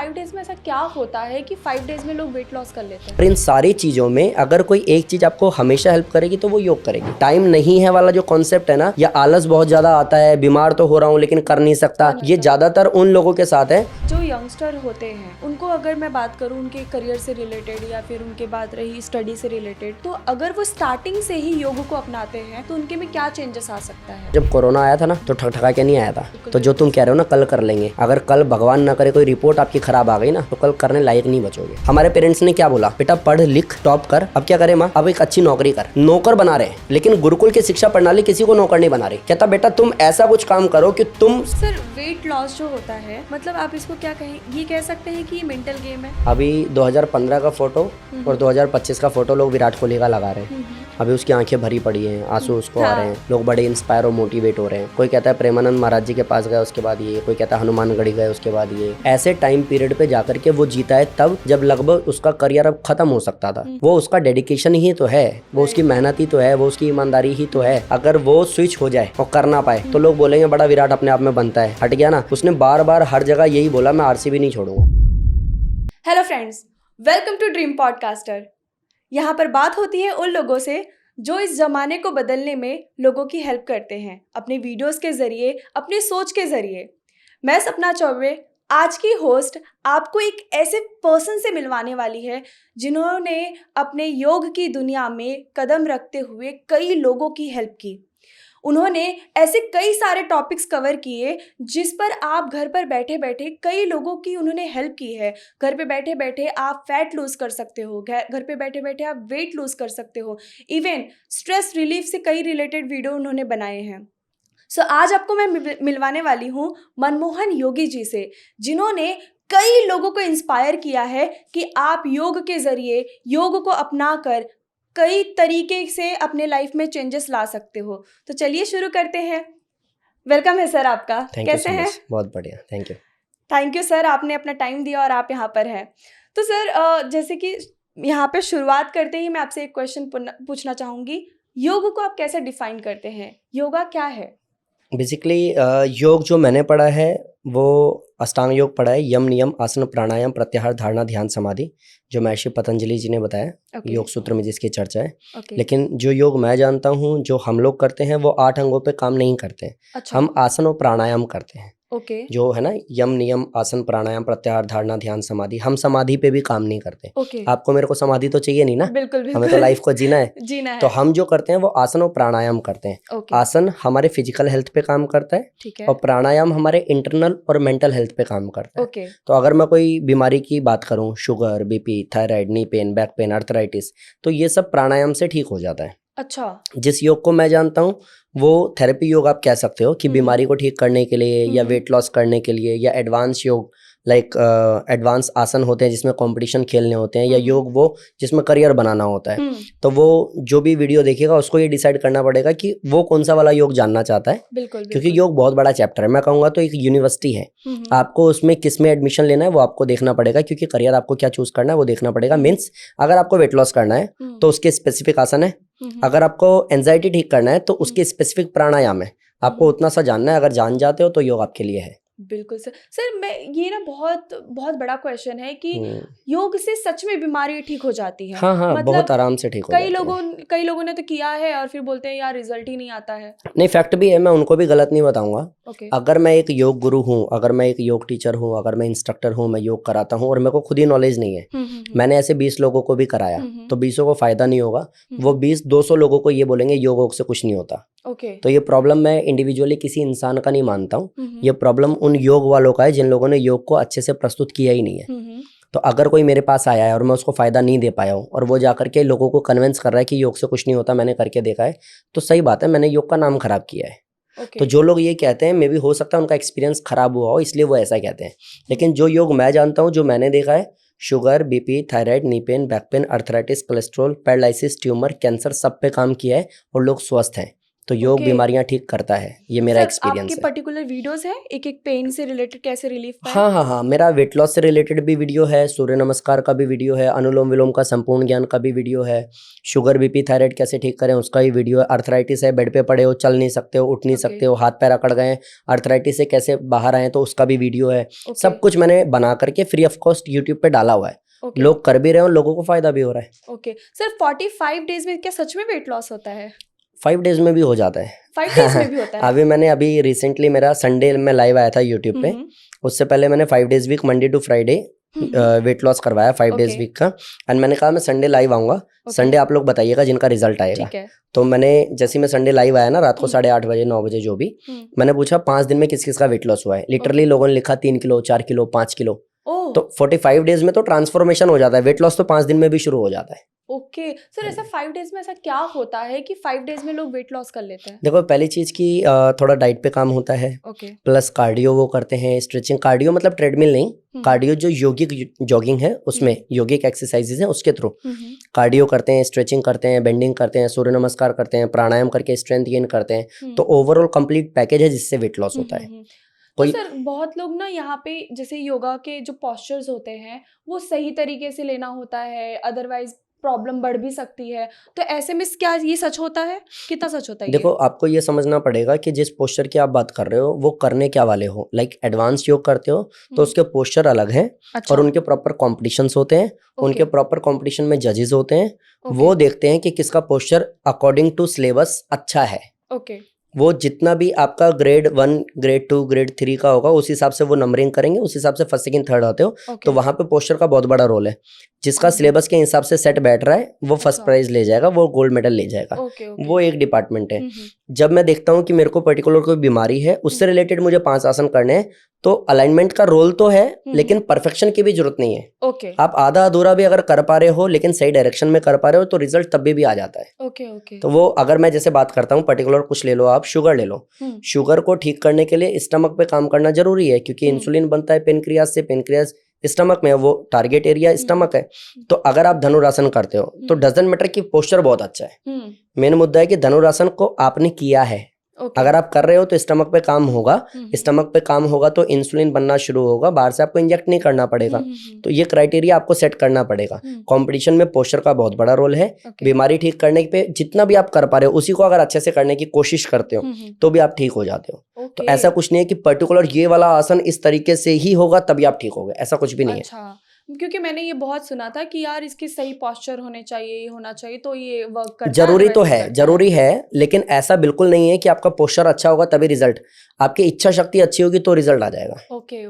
5 days में ऐसा क्या होता है कि 5 डेज में लोग वेट लॉस कर लेते हैं? पर इन सारी चीजों में अगर कोई एक चीज आपको हमेशा हेल्प करेगी तो वो योग करेगी। टाइम नहीं है वाला जो कॉन्सेप्ट है ना, या आलस बहुत ज्यादा आता है, बीमार तो हो रहा हूँ लेकिन कर नहीं सकता, ये ज्यादातर उन लोगों के साथ है जो यंगस्टर होते हैं उनको अगर मैं बात करूं उनके करियर से रिलेटेड या फिर उनके बात रही स्टडी से रिलेटेड, तो अगर वो स्टार्टिंग से ही योग को अपनाते हैं तो उनके में क्या चेंजेस आ सकता है? जब कोरोना आया था ना तो ठक के नहीं आया था। तो जो तुम कह रहे हो ना कल कर लेंगे, अगर कल भगवान ना करे कोई रिपोर्ट आपकी खराब आ गई ना तो कल करने लायक नहीं बचोगे। हमारे पेरेंट्स ने क्या बोला, बेटा पढ़ लिख टॉप कर। अब क्या करे माँ, अब एक अच्छी नौकरी कर। नौकर बना रहे, लेकिन गुरुकुल की शिक्षा प्रणाली किसी को नौकर नहीं बना रही। कहता बेटा तुम ऐसा कुछ काम करो कि तुम। सर वेट लॉस जो होता है, मतलब आप इसको क्या कहें, ये कह सकते हैं कि मेंटल गेम है? अभी 2015 का फोटो और 2025 का फोटो लोग विराट कोहली का लगा रहे हैं। अभी उसकी आंखें भरी पड़ी हैं, आंसू उसको आ रहे हैं, लोग बड़े इंस्पायर और मोटिवेट हो रहे हैं। कोई कहता है प्रेमानंद महाराज जी के पास गया उसके बाद ये, कोई कहता है हनुमानगढ़ी गए उसके बाद ये। ऐसे टाइम पीरियड पे जाकर के वो जीता है तब जब लगभग उसका करियर अब खत्म हो सकता था। वो उसका डेडिकेशन ही तो है, वो उसकी मेहनत ही तो है, वो उसकी ईमानदारी ही तो है। अगर वो स्विच हो जाए और कर ना पाए तो लोग बोलेंगे बड़ा विराट अपने आप में बनता है। हट गया ना, उसने बार बार हर जगह यही बोला मैं आरसीबी नहीं छोड़ूंगा। Hello friends, welcome to dream podcaster. यहाँ पर बात होती है उन लोगों से जो इस जमाने को बदलने में लोगों की हेल्प करते हैं अपने वीडियोस के जरिए, अपनी सोच के जरिए। मैं सपना चौबे, आज की होस्ट, आपको एक ऐसे पर्सन से मिलवाने वाली है जिन्होंने अपने योग की दुनिया में कदम रखते हुए कई लोगों की हेल्प की। उन्होंने ऐसे कई सारे टॉपिक्स कवर किए जिस पर आप घर पर बैठे बैठे कई लोगों की उन्होंने हेल्प की है। घर पे बैठे बैठे आप फैट लूज़ कर सकते हो, घर पे बैठे बैठे आप वेट लूज़ कर सकते हो, इवन स्ट्रेस रिलीफ से कई रिलेटेड वीडियो उन्होंने बनाए हैं। सो आज आपको मैं मिलवाने वाली हूँ मनमोहन योगी जी से, जिन्होंने कई लोगों को इंस्पायर किया है कि आप योग के ज़रिए, योग को अपना कर कई तरीके से अपने लाइफ में चेंजेस ला सकते हो। तो चलिए शुरू करते हैं। वेलकम है सर आपका, कैसे हैं? बहुत बढ़िया, thank you. Thank you sir, आपने अपना टाइम दिया और आप यहाँ पर हैं। तो सर जैसे कि यहाँ पे शुरुआत करते ही मैं आपसे एक क्वेश्चन पूछना चाहूँगी, योग को आप कैसे डिफाइन करते हैं? योगा क्या है? बेसिकली योग जो मैंने पढ़ा है वो अष्टांग योग पढ़ा है, यम नियम आसन प्राणायाम प्रत्याहार धारणा ध्यान समाधि, जो महर्षि पतंजलि जी ने बताया। योग सूत्र में जिसकी चर्चा है। लेकिन जो योग मैं जानता हूँ जो हम लोग करते हैं वो 8 अंगों पे काम नहीं करते हैं। अच्छा। हम आसन और प्राणायाम करते हैं। जो है ना यम नियम आसन प्राणायाम प्रत्याहार धारणा ध्यान समाधि, हम समाधि पे भी काम नहीं करते। आपको मेरे को समाधि तो चाहिए नहीं ना, बिल्कुल हमें तो लाइफ को जीना है। जीना है। तो हम जो करते हैं वो आसन और प्राणायाम करते हैं। आसन हमारे फिजिकल हेल्थ पे काम करता है और प्राणायाम हमारे इंटरनल और मेंटल हेल्थ पे काम करता है। तो अगर मैं कोई बीमारी की बात करूं, sugar, BP, thyroid, knee pain, back pain, arthritis, तो ये सब प्राणायाम से ठीक हो जाता है। अच्छा। जिस योग को मैं जानता हूँ वो थेरेपी योग आप कह सकते हो कि बीमारी को ठीक करने के लिए या वेट लॉस करने के लिए, या एडवांस योग लाइक एडवांस आसन होते हैं जिसमें कंपटीशन खेलने होते हैं, या योग वो जिसमें करियर बनाना होता है। तो वो जो भी वीडियो देखेगा उसको ये डिसाइड करना पड़ेगा कि वो कौन सा वाला योग जानना चाहता है। बिल्कुल, क्योंकि योग बहुत बड़ा चैप्टर है। मैं कहूँगा तो एक यूनिवर्सिटी है, आपको उसमें किस में एडमिशन लेना है वो आपको देखना पड़ेगा, क्योंकि करियर आपको क्या चूज करना है वो देखना पड़ेगा। मीन्स अगर आपको वेट लॉस करना है तो उसके स्पेसिफिक आसन है, अगर आपको एंजाइटी ठीक करना है तो उसके स्पेसिफिक प्राणायाम है। आपको उतना सा जानना है, अगर जान जाते हो तो योग आपके लिए है। बिल्कुल सर मैं ये ना बहुत बहुत बड़ा क्वेश्चन है कि योग से सच में बीमारी ठीक हो जाती है? हाँ, मतलब बहुत आराम से ठीक हो जाती है। कई लोगों ने तो किया है और फिर बोलते हैं यार रिजल्ट ही नहीं आता है। नहीं, फैक्ट भी है, मैं उनको भी गलत नहीं बताऊंगा। अगर मैं एक योग गुरु हूँ, अगर मैं एक योग टीचर हूँ, अगर मैं इंस्ट्रक्टर हूँ, मैं योग कराता हूँ और मेरे को खुद ही नॉलेज नहीं है, मैंने ऐसे 20 लोगों को भी कराया, तो 20 को फायदा नहीं होगा। वो 200 लोगों को ये बोलेंगे योग से कुछ नहीं होता। तो ये प्रॉब्लम मैं इंडिविजुअली किसी इंसान का नहीं मानता हूँ, ये प्रॉब्लम उन योग वालों का है जिन लोगों ने योग को अच्छे से प्रस्तुत किया ही नहीं है। तो अगर कोई मेरे पास आया है और मैं उसको फायदा नहीं दे पाया हूँ और वो जाकर के लोगों को कन्विंस कर रहा है कि योग से कुछ नहीं होता, मैंने करके देखा है, तो सही बात है, मैंने योग का नाम खराब किया है। तो जो लोग ये कहते हैं मे भी हो सकता है उनका एक्सपीरियंस खराब हुआ हो इसलिए वो ऐसा कहते हैं। लेकिन जो योग मैं जानता हूँ, जो मैंने देखा है, sugar, BP, thyroid, knee pain, back pain, arthritis, cholesterol, paralysis, tumour, cancer, सब पे काम किया है और लोग स्वस्थ हैं। तो योग बीमारियां ठीक करता है, ये मेरा एक्सपीरियंस है। आपके पर्टिकुलर वीडियोस है एक एक पेन से रिलेटेड, कैसे रिलीफ पाए? हाँ, मेरा वेट लॉस से रिलेटेड भी वीडियो है, सूर्य नमस्कार का भी वीडियो है, अनुलोम विलोम का संपूर्ण ज्ञान का भी वीडियो है, शुगर बीपी थायराइड कैसे ठीक करें उसका ही वीडियो है, अर्थराइटिस है, बेड पे पड़े हो, चल नहीं सकते हो, उठ नहीं सकते हो, हाथ पैर अकड़ गए, अर्थराइटिस से कैसे बाहर आए तो उसका भी वीडियो है। सब कुछ मैंने बना करके फ्री ऑफ कॉस्ट यूट्यूब पे डाला हुआ है। लोग कर भी रहे हैं, लोगों को फायदा भी हो रहा है। ओके सर, 45 डेज में क्या सच में वेट लॉस होता है? 5 डेज में भी हो जाता है। 5 डेज में भी होता है? अभी रिसेंटली मेरा संडे में लाइव आया था यूट्यूब पे, उससे पहले मैंने 5 days week Monday to Friday weight loss करवाया 5 डेज वीक का। एंड मैंने कहा मैं संडे लाइव आऊंगा, संडे आप लोग बताइएगा जिनका रिजल्ट आएगा। तो मैंने जैसे मैं संडे लाइव आया ना रात को 8:30 बजे 9 बजे जो भी, मैंने पूछा 5 दिन में किस किस का वेट लॉस हुआ है। लिटरली लोगों ने लिखा 3 किलो 4 किलो 5 किलो। तो 45 डेज में तो ट्रांसफॉर्मेशन हो जाता है, वेट लॉस तो 5 दिन में भी शुरू हो जाता है। ओके सर, ऐसा 5 डेज में ऐसा क्या होता है कि 5 डेज में लोग वेट लॉस कर लेते हैं? देखो पहली चीज की थोड़ा डाइट पे काम होता है, प्लस कार्डियो वो करते हैं, स्ट्रेचिंग। कार्डियो मतलब ट्रेडमिल नहीं, कार्डियो जो योगिक जॉगिंग है उसमें योगिक एक्सरसाइजेज हैं उसके थ्रू कार्डियो करते हैं, स्ट्रेचिंग करते हैं, बेंडिंग करते हैं, सूर्य नमस्कार करते हैं, प्राणायाम करके स्ट्रेंथ गेन करते हैं। तो ओवरऑल कंप्लीट पैकेज है जिससे वेट लॉस होता है। तो सर बहुत लोग ना यहाँ पे जैसे योगा के जो पोस्चर्स होते हैं वो सही तरीके से लेना होता है, अदरवाइज प्रॉब्लम बढ़ भी सकती है। तो ऐसे में क्या ये सच होता है? कितना सच होता है? देखो आपको ये समझना पड़ेगा कि जिस पोस्चर की आप बात कर रहे हो वो करने क्या वाले हो। लाइक एडवांस योग करते हो तो उसके पोस्चर अलग हैं। और उनके प्रॉपर कॉम्पिटिशंस होते हैं। उनके प्रॉपर कॉम्पिटिशन में जजेस होते हैं। वो देखते हैं कि किसका पोस्चर अकॉर्डिंग टू सिलेबस अच्छा है। वो जितना भी आपका ग्रेड 1 ग्रेड 2 ग्रेड 3 का होगा उस हिसाब से वो नंबरिंग करेंगे, उस हिसाब से फर्स्ट सेकंड थर्ड आते हो। तो वहां पे पोस्चर का बहुत बड़ा रोल है। जिसका सिलेबस के हिसाब से सेट बैठ रहा है वो फर्स्ट प्राइज ले जाएगा, वो गोल्ड मेडल ले जाएगा। वो एक डिपार्टमेंट है। जब मैं देखता हूँ कि मेरे को पर्टिकुलर कोई बीमारी है उससे रिलेटेड मुझे 5 आसन करने हैं तो अलाइनमेंट का रोल तो है लेकिन परफेक्शन की भी जरूरत नहीं है। आप आधा अधूरा भी अगर कर पा रहे हो लेकिन सही डायरेक्शन में कर पा रहे हो तो रिजल्ट तब भी आ जाता है। तो वो अगर मैं जैसे बात करता हूँ पर्टिकुलर कुछ ले लो, आप शुगर ले लो। शुगर को ठीक करने के लिए स्टमक पे काम करना जरूरी है क्योंकि इंसुलिन बनता है पेनक्रियाज से, पेनक्रियाज स्टमक में, वो टारगेट एरिया स्टमक है। तो अगर आप धनुरासन करते हो तो डजंट मैटर कि पोस्चर बहुत अच्छा है, मेन मुद्दा है कि धनुरासन को आपने किया है। अगर आप कर रहे हो तो स्टमक पे काम होगा, स्टमक पे काम होगा तो इंसुलिन बनना शुरू होगा, बाहर से आपको इंजेक्ट नहीं करना पड़ेगा। तो ये क्राइटेरिया आपको सेट करना पड़ेगा। कंपटीशन में पोस्चर का बहुत बड़ा रोल है। बीमारी ठीक करने पे जितना भी आप कर पा रहे हो उसी को अगर अच्छे से करने की कोशिश करते हो तो भी आप ठीक हो जाते हो। तो ऐसा कुछ नहीं है कि पर्टिकुलर ये वाला आसन इस तरीके से ही होगा तभी आप ठीक हो गए, ऐसा कुछ भी नहीं है। क्योंकि मैंने ये बहुत सुना था कि यार इसकी सही पोस्चर होने चाहिए, होना चाहिए, तो ये वर्क करता जरूरी तो है, जरूरी है, लेकिन ऐसा बिल्कुल नहीं है कि आपका पोस्चर अच्छा होगा तभी रिजल्ट। आपकी इच्छा शक्ति अच्छी होगी तो रिजल्ट आ जाएगा। ओके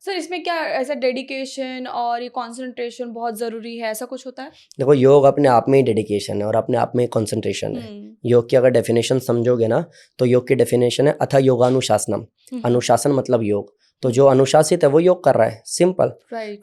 सर, इसमें क्या ऐसा डेडिकेशन और ये कंसंट्रेशन बहुत जरूरी है, ऐसा कुछ होता है? देखो योग अपने आप में ही डेडिकेशन है और अपने आप में ही कंसंट्रेशन है। योग की अगर डेफिनेशन समझोगे ना तो योग की डेफिनेशन है अथा योगानुशासनम। अनुशासन मतलब योग। तो जो अनुशासित है वो योग कर रहा है, सिंपल।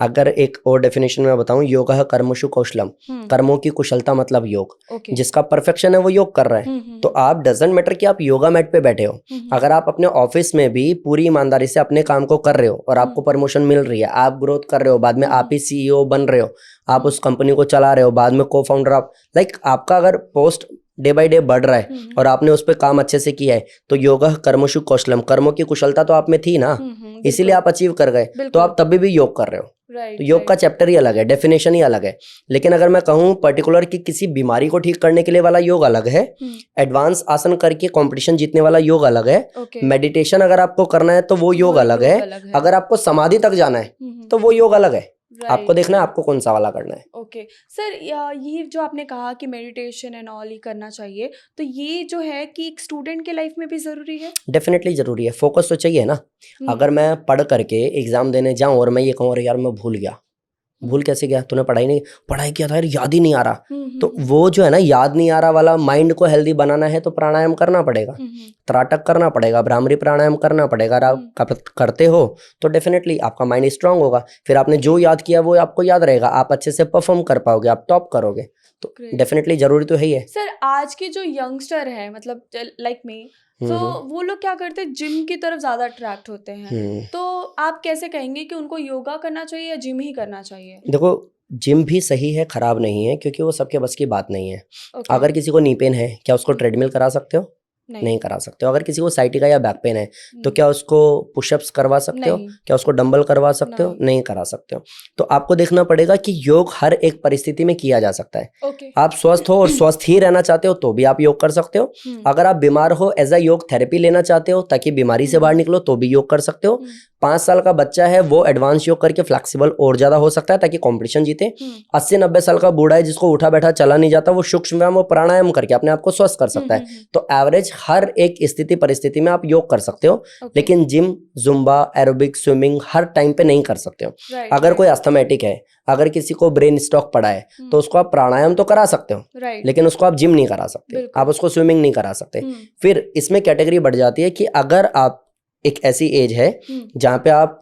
अगर एक और डेफिनेशन में बताऊं, योगः कर्मसु कौशलम, कर्मों की कुशलता मतलब योग। जिसका परफेक्शन है वो योग कर रहा है। तो आप डजंट मैटर कि आप योगा मैट पे बैठे हो, अगर आप अपने ऑफिस में भी पूरी ईमानदारी से अपने काम को कर रहे हो और आपको प्रमोशन मिल रही है, आप ग्रोथ कर रहे हो, बाद में आप ही CEO बन रहे हो, आप उस कंपनी को चला रहे हो, बाद में को फाउंडर आप, लाइक आपका अगर पोस्ट डे बाय डे बढ़ रहा है और आपने उस पर काम अच्छे से किया है तो योगः कर्मसु कौशलम, कर्मों की कुशलता तो आप में थी ना, इसीलिए आप अचीव कर गए। तो आप तब भी योग कर रहे हो। तो योग का चैप्टर ही अलग है, डेफिनेशन ही अलग है। लेकिन अगर मैं कहूँ पर्टिकुलर कि किसी बीमारी को ठीक करने के लिए वाला योग अलग है, एडवांस आसन करके कंपटीशन जीतने वाला योग अलग है, मेडिटेशन अगर आपको करना है तो वो योग अलग है, अगर आपको समाधि तक जाना है तो वो योग अलग है। आपको देखना है आपको कौन सा वाला करना है। ओके सर, ये जो आपने कहा कि मेडिटेशन एंड ऑल ही करना चाहिए, तो ये जो है कि एक स्टूडेंट के लाइफ में भी जरूरी है? डेफिनेटली जरूरी है, फोकस तो चाहिए ना। अगर मैं पढ़ करके एग्जाम देने जाऊं और मैं ये कहूँ अरे यार मैं भूल गया, भूल कैसे गया, तूने पढ़ाई किया था यार, याद ही नहीं आ रहा। तो वो जो है ना याद नहीं आ रहा वाला माइंड को हेल्दी बनाना है तो प्राणायाम करना पड़ेगा, त्राटक करना पड़ेगा, भ्रामरी प्राणायाम करना पड़ेगा। अगर आप करते हो तो डेफिनेटली आपका माइंड स्ट्रांग होगा, फिर आपने जो याद किया वो आपको याद रहेगा, आप अच्छे से परफॉर्म कर पाओगे, आप टॉप करोगे। तो डेफिनेटली जरूरी तो है ही है। सर आज के जो यंगस्टर है, मतलब लाइक मी, तो वो लोग क्या करते हैं, जिम की तरफ ज्यादा अट्रैक्ट होते हैं। तो आप कैसे कहेंगे कि उनको योगा करना चाहिए या जिम ही करना चाहिए? देखो जिम भी सही है, खराब नहीं है, क्योंकि वो सबके बस की बात नहीं है। अगर किसी को नी पेन है, क्या उसको ट्रेडमिल करा सकते हो? नहीं करा सकते हो। अगर किसी को साइटिका या बैक पेन है तो क्या उसको पुशअप्स करवा सकते हो? क्या उसको डंबल करवा सकते हो? नहीं करा सकते हो। तो आपको देखना पड़ेगा कि योग हर एक परिस्थिति में किया जा सकता है। आप स्वस्थ हो और स्वस्थ ही रहना चाहते हो तो भी आप योग कर सकते हो। अगर आप बीमार हो, एज अ योग थेरेपी लेना चाहते हो ताकि बीमारी से बाहर निकलो, तो भी योग कर सकते हो। 5 साल का बच्चा है, वो एडवांस योग करके फ्लेक्सिबल और ज्यादा हो सकता है ताकि कंपटीशन जीते। 80-90 साल का बूढ़ा है जिसको उठा बैठा चला नहीं जाता, वो सूक्ष्म व्यायाम और प्राणायाम करके अपने आप को स्वस्थ कर सकता है। तो एवरेज हर एक स्थिति परिस्थिति में आप योग कर सकते हो, लेकिन जिम, जुम्बा, एरोबिक, स्विमिंग हर टाइम पे नहीं कर सकते हो। अगर कोई अस्थमैटिक है, अगर किसी को ब्रेन स्ट्रोक पड़ा है, तो उसको आप प्राणायाम तो करा सकते हो, लेकिन उसको आप जिम नहीं करा सकते, आप उसको स्विमिंग नहीं करा सकते। फिर इसमें कैटेगरी बढ़ जाती है कि अगर आप एक ऐसी एज है जहाँ पे आप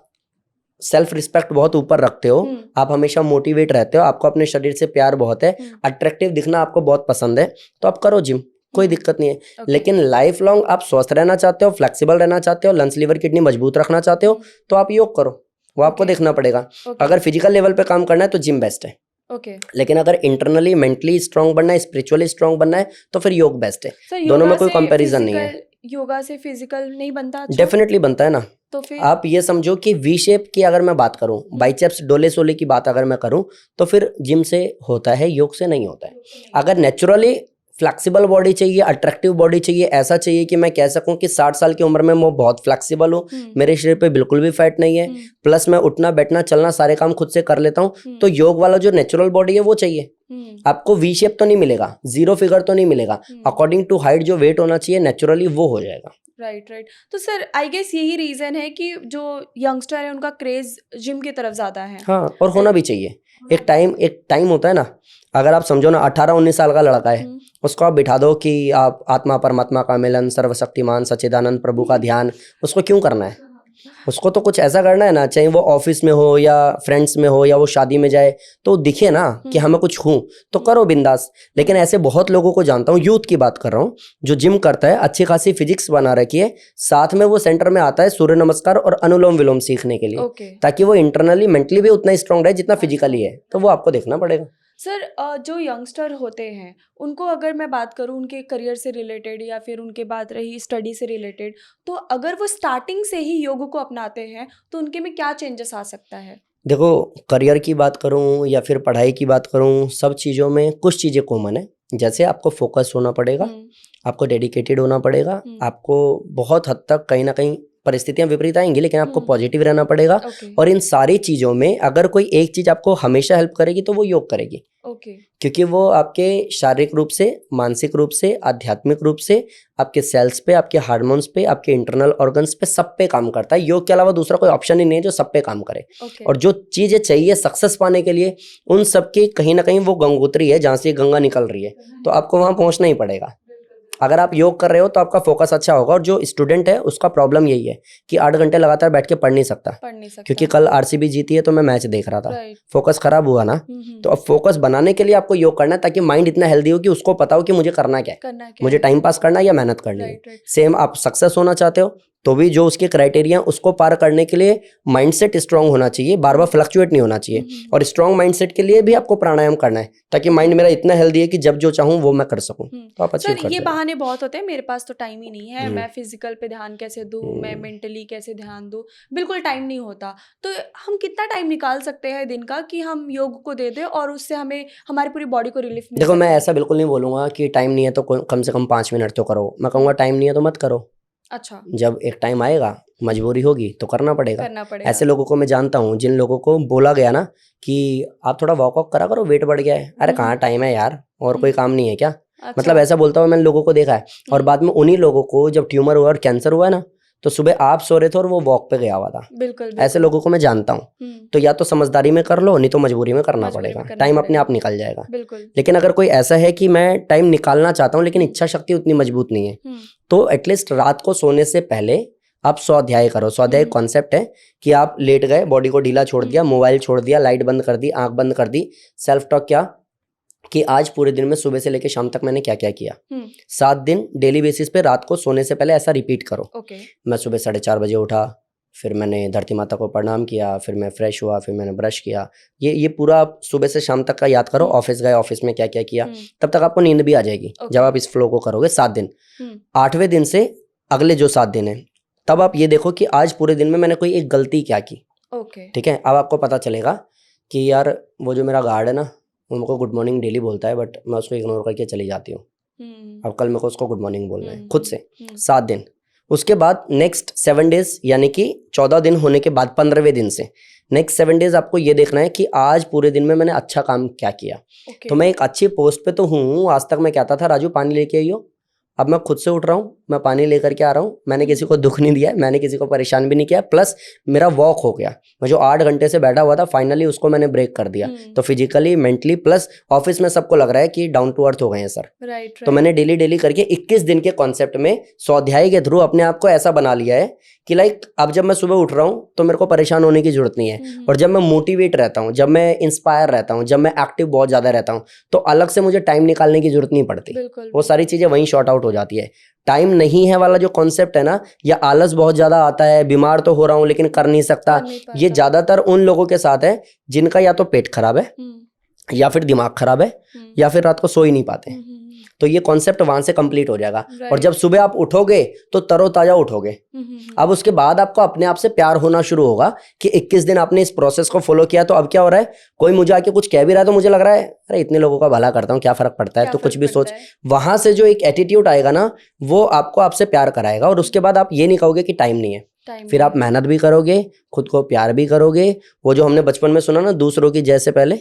सेल्फ रिस्पेक्ट बहुत ऊपर रखते हो, आप हमेशा मोटिवेट रहते हो, आपको अपने शरीर से प्यार बहुत है, अट्रैक्टिव दिखना आपको बहुत पसंद है, तो आप करो जिम, कोई दिक्कत नहीं है। लेकिन लाइफ लॉन्ग आप स्वस्थ रहना चाहते हो, फ्लेक्सिबल रहना चाहते हो, लंग्स, लिवर, किडनी मजबूत रखना चाहते हो, तो आप योग करो, वो आपको देखना पड़ेगा। अगर फिजिकल लेवल पे काम करना है तो जिम बेस्ट है। लेकिन अगर इंटरनली मेंटली स्ट्रांग बनना है, स्पिरिचुअली स्ट्रांग बनना है, तो फिर योग बेस्ट है। दोनों में कोई कंपैरिजन नहीं है। योगा से फिजिकल नहीं बनता? डेफिनेटली बनता है ना। तो फिर आप ये समझो कि वी शेप की अगर मैं बात करूं, बाइसेप्स डोले सोले की बात अगर मैं करूं, तो फिर जिम से होता है, योग से नहीं होता है। अगर नेचुरली फ्लेक्सिबल बॉडी चाहिए, अट्रैक्टिव बॉडी चाहिए, ऐसा चाहिए कि मैं कह सकूं कि 60 साल की उम्र में मैं बहुत फ्लेक्सिबल हूँ, मेरे शरीर पे बिल्कुल भी फैट नहीं है, प्लस मैं उठना बैठना चलना सारे काम खुद से कर लेता हूँ, तो योग वाला जो नेचुरल बॉडी है वो चाहिए। आपको वी शेप तो नहीं मिलेगा, जीरो फिगर तो नहीं मिलेगा, अकॉर्डिंग टू हाइट जो वेट होना चाहिए नेचुरली वो हो जाएगा। राइट। तो सर आई गेस यही रीजन है कि जो यंगस्टर है उनका क्रेज जिम की तरफ ज्यादा है। हाँ, और होना भी चाहिए। एक टाइम होता है ना, अगर आप समझो ना 18-19 साल का लड़का है, उसको आप बिठा दो कि आप आत्मा परमात्मा का मिलन, सर्वशक्तिमान सच्चिदानंद प्रभु का ध्यान, उसको क्यों करना है? उसको तो कुछ ऐसा करना है ना, चाहे वो ऑफिस में हो या फ्रेंड्स में हो या वो शादी में जाए, तो दिखे ना कि हमें कुछ हूँ, तो करो बिंदास। लेकिन ऐसे बहुत लोगों को जानता हूँ, यूथ की बात कर रहा हूँ, जो जिम करता है, अच्छी खासी फिजिक्स बना रखी है, साथ में वो सेंटर में आता है सूर्य नमस्कार और अनुलोम विलोम सीखने के लिए, ताकि वो इंटरनली मेंटली भी उतना स्ट्रांग रहे जितना फिजिकली है। तो वो आपको देखना पड़ेगा। सर जो यंगस्टर होते हैं उनको अगर मैं बात करूं उनके करियर से रिलेटेड या फिर उनके बात रही स्टडी से रिलेटेड, तो अगर वो स्टार्टिंग से ही योग को अपनाते हैं तो उनके में क्या चेंजेस आ सकता है? देखो, करियर की बात करूं या फिर पढ़ाई की बात करूं, सब चीज़ों में कुछ चीज़ें कॉमन है। जैसे आपको फोकस होना पड़ेगा, आपको डेडिकेटेड होना पड़ेगा, आपको बहुत हद तक कहीं ना कहीं परिस्थितियां विपरीत आएंगी, लेकिन आपको पॉजिटिव रहना पड़ेगा। और इन सारी चीज़ों में अगर कोई एक चीज़ आपको हमेशा हेल्प करेगी तो वो योग करेगी। क्योंकि वो आपके शारीरिक रूप से, मानसिक रूप से, आध्यात्मिक रूप से, आपके सेल्स पे, आपके हार्मोन्स पे, आपके इंटरनल ऑर्गन्स पे, सब पे काम करता है। योग के अलावा दूसरा कोई ऑप्शन ही नहीं है जो सब पे काम करे। और जो चीज़ें चाहिए सक्सेस पाने के लिए, उन सब की कहीं ना कहीं वो गंगोत्री है जहाँ से गंगा निकल रही है, तो आपको वहाँ पहुँचना ही पड़ेगा। अगर आप योग कर रहे हो तो आपका फोकस अच्छा होगा। और जो स्टूडेंट है उसका प्रॉब्लम यही है कि 8 घंटे लगातार बैठ के पढ़ नहीं सकता, क्योंकि कल आरसीबी जीती है तो मैं मैच देख रहा था, फोकस खराब हुआ ना। तो अब फोकस बनाने के लिए आपको योग करना है, ताकि माइंड इतना हेल्दी हो कि उसको पता हो कि मुझे करना क्या है, मुझे टाइम पास करना है या मेहनत करनी है। सेम आप सक्सेस होना चाहते हो तो भी जो उसके क्राइटेरिया उसको पार करने के लिए माइंडसेट स्ट्रांग होना चाहिए, बार बार फ्लक्चुएट नहीं होना चाहिए। और स्ट्रांग माइंडसेट के लिए भी आपको प्राणायाम करना है, ताकि माइंड मेरा इतना हेल्दी है कि जब जो चाहूँ वो मैं कर सकूँ। तो आप अचीव कर। ये बहाने बहुत होते हैं, मेरे पास तो टाइम ही नहीं है, मैं फिजिकल पे ध्यान कैसे दूं, मैं मेंटली कैसे ध्यान दूं, बिल्कुल टाइम नहीं होता। तो हम कितना टाइम निकाल सकते हैं दिन का कि हम योग को दे दें और उससे हमें हमारी पूरी बॉडी को रिलीफ मिले? देखो, मैं ऐसा बिल्कुल नहीं बोलूंगा कि टाइम नहीं है तो कम से कम 5 मिनट तो करो। मैं कहूँगा टाइम नहीं है तो मत करो। अच्छा, जब एक टाइम आएगा, मजबूरी होगी तो करना पड़ेगा। ऐसे लोगों को मैं जानता हूँ जिन लोगों को बोला गया ना कि आप थोड़ा वॉकआउट करा करो, वेट बढ़ गया है, अरे कहाँ टाइम है यार, और कोई काम नहीं है क्या? अच्छा। मतलब ऐसा बोलता हुआ मैंने लोगों को देखा है। और बाद में उन्हीं लोगों को जब ट्यूमर हुआ और कैंसर हुआ है ना, तो सुबह आप सो रहे थे और वो वॉक पे गया हुआ था। बिल्कुल। ऐसे लोगों को मैं जानता हूँ। तो या तो समझदारी में कर लो, नहीं तो मजबूरी में करना पड़ेगा। टाइम अपने आप निकल जाएगा। लेकिन अगर कोई ऐसा है कि मैं टाइम निकालना चाहता हूँ लेकिन इच्छा शक्ति उतनी मजबूत नहीं है, तो एटलीस्ट रात को सोने से पहले आप स्वाध्याय करो। स्वाध्याय कॉन्सेप्ट है कि आप लेट गए, बॉडी को ढीला छोड़ दिया, मोबाइल छोड़ दिया, लाइट बंद कर दी, आंख बंद कर दी, सेल्फ टॉक किया कि आज पूरे दिन में सुबह से लेकर शाम तक मैंने क्या क्या किया। 7 दिन डेली बेसिस पे रात को सोने से पहले ऐसा रिपीट करो। मैं सुबह 4:30 बजे उठा, फिर मैंने धरती माता को प्रणाम किया, फिर मैं फ्रेश हुआ, फिर मैंने ब्रश किया। ये पूरा आप सुबह से शाम तक का याद करो। ऑफिस गए, ऑफिस में क्या क्या किया, तब तक आपको नींद भी आ जाएगी जब आप इस फ्लो को करोगे 7 दिन। 8वें दिन से अगले जो 7 दिन है, तब आप ये देखो कि आज पूरे दिन में मैंने कोई एक गलती क्या की। ठीक है, अब आपको पता चलेगा कि यार वो जो मेरा गार्ड है ना, वो मेरे को गुड मॉर्निंग डेली बोलता है, बट मैं उसको इग्नोर करके चली जाती हूँ। अब कल मेरे को उसको गुड मॉर्निंग बोलना है खुद से। 7 दिन। उसके बाद नेक्स्ट 7 डेज, यानी कि 14 दिन होने के बाद 15वें दिन से नेक्स्ट 7 डेज आपको ये देखना है कि आज पूरे दिन में मैंने अच्छा काम क्या किया। तो मैं एक अच्छी पोस्ट पे तो हूँ। आज तक मैं कहता था राजू पानी लेके आइयो, अब मैं खुद से उठ रहा हूँ, मैं पानी लेकर के आ रहा हूँ। मैंने किसी को दुख नहीं दिया, मैंने किसी को परेशान भी नहीं किया। प्लस मेरा वॉक हो गया। मैं जो 8 घंटे से बैठा हुआ था, फाइनली उसको मैंने ब्रेक कर दिया। तो फिजिकली, मेंटली, प्लस ऑफिस में सबको लग रहा है कि डाउन टू अर्थ हो गए हैं सर। राइट। तो मैंने डेली करके 21 दिन के कॉन्सेप्ट में स्वाध्याय के थ्रू अपने आप को ऐसा बना लिया है कि लाइक अब जब मैं सुबह उठ रहा हूँ तो मेरे को परेशान होने की जरूरत नहीं है। और जब मैं मोटिवेट रहता हूँ, जब मैं इंस्पायर रहता हूँ, जब मैं एक्टिव बहुत ज्यादा रहता हूँ, तो अलग से मुझे टाइम निकालने की जरूरत नहीं पड़ती। वो सारी चीजें वहीं शॉर्ट आउट हो जाती है। टाइम नहीं है वाला जो कॉन्सेप्ट है ना, या आलस बहुत ज्यादा आता है, बीमार तो हो रहा हूँ लेकिन कर नहीं सकता, ये ज्यादातर उन लोगों के साथ है जिनका या तो पेट खराब है, या फिर दिमाग खराब है, या फिर रात को सो ही नहीं पाते। तो ये कॉन्सेप्ट वहां से कंप्लीट हो जाएगा। और जब सुबह आप उठोगे तो तरोताजा उठोगे। अब उसके बाद आपको अपने आप से प्यार होना शुरू होगा कि 21 दिन आपने इस प्रोसेस को फॉलो किया। तो अब क्या हो रहा है, कोई मुझे आके कुछ कह भी रहा है तो मुझे लग रहा है अरे इतने लोगों का भला करता हूँ, क्या फर्क पड़ता है। तो कुछ भी सोच, वहां से जो एक एटीट्यूड आएगा ना, वो आपको आपसे प्यार कराएगा। और उसके बाद आप ये नहीं कहोगे कि टाइम नहीं है। फिर आप मेहनत भी करोगे, खुद को प्यार भी करोगे। वो जो हमने बचपन में सुना ना, दूसरों की जय से पहले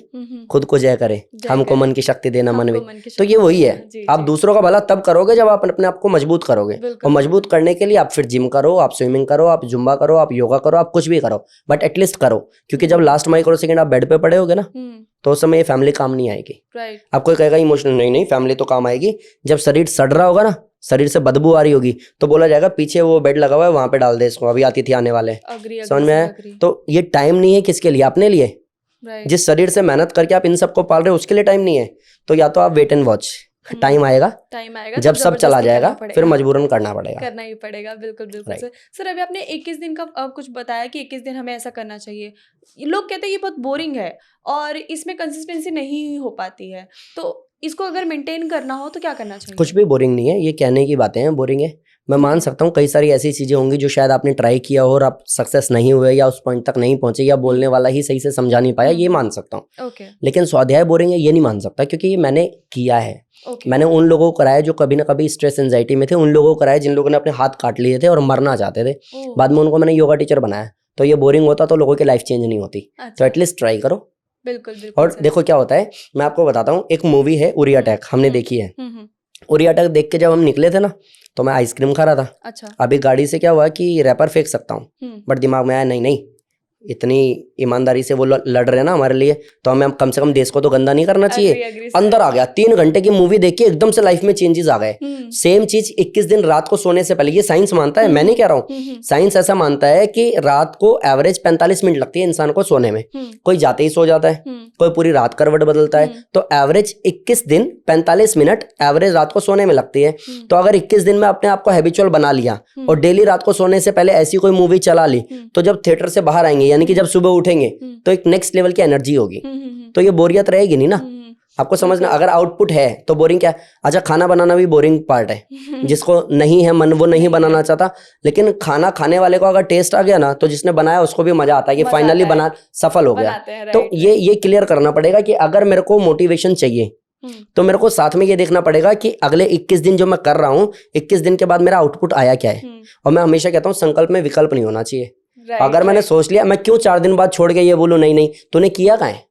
खुद को जय करे, हमको मन की शक्ति देना मन में। तो ये वही है। आप दूसरों का भला तब करोगे जब आप अपने आप को मजबूत करोगे। और मजबूत करने के लिए आप फिर जिम करो, आप स्विमिंग करो, आप जुम्बा करो, आप योगा करो, आप कुछ भी करो, बट एटलीस्ट करो। क्योंकि जब लास्ट माइक्रो सेकंड आप बेड पे पड़े होगे ना, तो उस समय ये फैमिली काम नहीं आएगी। आपको कहेगा इमोशनल, नहीं फैमिली तो काम आएगी। जब शरीर सड़ रहा होगा ना, शरीर से बदबू आ रही होगी, तो बोला जाएगा पीछे वो बेड लगा हुआ है, वहां पे डाल दे इसको, अभी अतिथि आने वाले। समझ में आया? तो ये टाइम नहीं है किसके लिए, अपने लिए। जिस शरीर से मेहनत करके आप इन सबको पाल रहे हो, उसके लिए टाइम नहीं है। तो या तो आप वेट एंड वॉच, टाइम आएगा जब सब चला जाएगा, फिर मजबूरन करना ही पड़ेगा। बिल्कुल सर अभी आपने 21 दिन का कुछ बताया कि 21 दिन हमें ऐसा करना चाहिए। लोग कहते हैं ये बहुत बोरिंग है और इसमें कंसिस्टेंसी नहीं हो पाती है, तो इसको अगर मेंटेन करना हो तो क्या करना चाहिए? कुछ भी बोरिंग नहीं है, ये कहने की बातें हैं बोरिंग है। मैं मान सकता हूँ कई सारी ऐसी चीजें होंगी जो शायद आपने ट्राई किया हो और आप सक्सेस नहीं हुए, या उस पॉइंट तक नहीं पहुंचे, या बोलने वाला ही सही से समझा नहीं पाया, ये मान सकता हूँ। लेकिन स्वाध्याय बोरिंग है ये नहीं मान सकता, क्योंकि ये मैंने किया है। मैंने उन लोगों को कराया जो कभी ना कभी स्ट्रेस एंजाइटी में थे, उन लोगों को कराया जिन लोगों ने अपने हाथ काट लिए थे और मरना चाहते थे। बाद में उनको मैंने योगा टीचर बनाया। तो ये बोरिंग होता तो लोगों की लाइफ चेंज नहीं होती। तो एटलीस्ट ट्राई करो। बिल्कुल। और देखो क्या होता है, मैं आपको बताता हूँ। एक मूवी है उरी अटैक, हमने देखी है। उरी अटैक देख के जब हम निकले थे ना, तो मैं आइसक्रीम खा रहा था। अच्छा। अभी गाड़ी से क्या हुआ कि रैपर फेंक सकता हूँ, बट दिमाग में आया नहीं, इतनी ईमानदारी से वो लड़ रहे हैं ना हमारे लिए, तो हमें कम से कम देश को तो गंदा नहीं करना चाहिए। अंदर आ गया। 3 घंटे की मूवी देख के एकदम से लाइफ में चेंजेस आ गए। सेम चीज 21 दिन रात को सोने से पहले, ये साइंस मानता है, मैं नहीं कह रहा हूँ। साइंस ऐसा मानता है कि रात को एवरेज 45 मिनट लगती है इंसान को सोने में। कोई जाते ही सो जाता है, कोई पूरी रात करवट बदलता है। तो एवरेज 21 दिन 45 मिनट एवरेज रात को सोने में लगती है। तो अगर 21 दिन में अपने आप को हैबिचुअल बना लिया और डेली रात को सोने से पहले ऐसी कोई मूवी चला ली, तो जब थिएटर से बाहर आएंगे, यानी कि जब सुबह उठेंगे, तो एक नेक्स्ट लेवल की एनर्जी होगी। तो ये बोरियत रहेगी नहीं ना। आपको समझना, अगर आउटपुट है तो बोरिंग क्या है? अच्छा, खाना बनाना भी बोरिंग पार्ट है। जिसको नहीं है मन, वो नहीं बनाना चाहता। लेकिन खाना खाने वाले को अगर टेस्ट आ गया ना, तो जिसने बनाया उसको भी मजा आता है कि फाइनली बना सफल हो गया। तो ये क्लियर करना पड़ेगा कि अगर मेरे को मोटिवेशन चाहिए, तो मेरे को साथ में ये देखना पड़ेगा कि अगले 21 दिन जो मैं कर रहा हूँ, 21 दिन के बाद मेरा आउटपुट आया क्या है। और मैं हमेशा कहता हूँ, संकल्प में विकल्प नहीं होना चाहिए। अगर मैंने सोच लिया, मैं क्यों 4 दिन बाद छोड़ के ये बोलूं नहीं, तूने किया कहाँ है?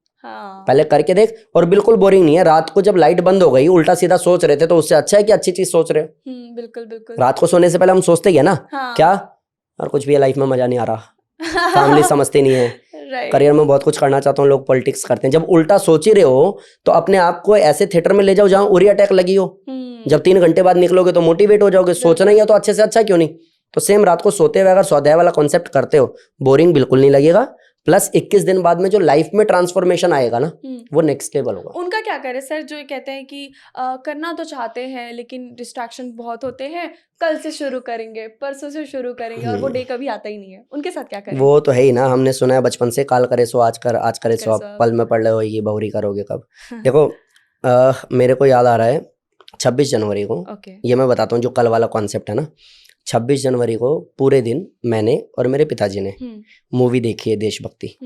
पहले करके देख। और बिल्कुल बोरिंग नहीं है। रात को जब लाइट बंद हो गई, उल्टा सीधा सोच रहे थे, तो उससे अच्छा है कि अच्छी चीज सोच रहे हो। बिल्कुल। रात को सोने से पहले हम सोचते हैं ना, क्या और कुछ भी लाइफ में मजा नहीं आ रहा, फैमिली समझते नहीं है, करियर में बहुत कुछ करना चाहता हूँ, लोग पॉलिटिक्स करते हैं। जब उल्टा सोच ही रहे हो, तो अपने आप को ऐसे थिएटर में ले जाओ जहां उरी अटैक लगी हो। जब 3 घंटे बाद निकलोगे तो मोटिवेट हो जाओगे। सोचना ही है तो अच्छे से अच्छा क्यों नहीं। तो सेम रात को सोते हुए अगर स्वाध्याय वाला कॉन्सेप्ट करते हो, बोरिंग बिल्कुल नहीं लगेगा। प्लस 21 दिन बाद में जो लाइफ में ट्रांसफॉर्मेशन आएगा ना, वो नेक्स्ट लेवल होगा। उनका क्या करें सर, जो कहते हैं कि करना तो चाहते हैं लेकिन डिस्ट्रैक्शन बहुत होते हैं, कल से शुरू करेंगे, परसों से शुरू करेंगे, और वो डे कभी आता ही नहीं है, उनके साथ क्या करें? वो तो है ही ना, हमने सुना है बचपन से, काल करे सो आज कर, आज करे सो अब, पल में पढ़ रहे हो ये बहुरी करोगे कब। देखो मेरे को याद आ रहा है 26 जनवरी को, ये मैं बताता हूँ जो कल वाला कॉन्सेप्ट है ना। 26 जनवरी को पूरे दिन मैंने और मेरे पिताजी ने मूवी देखी है देशभक्ति,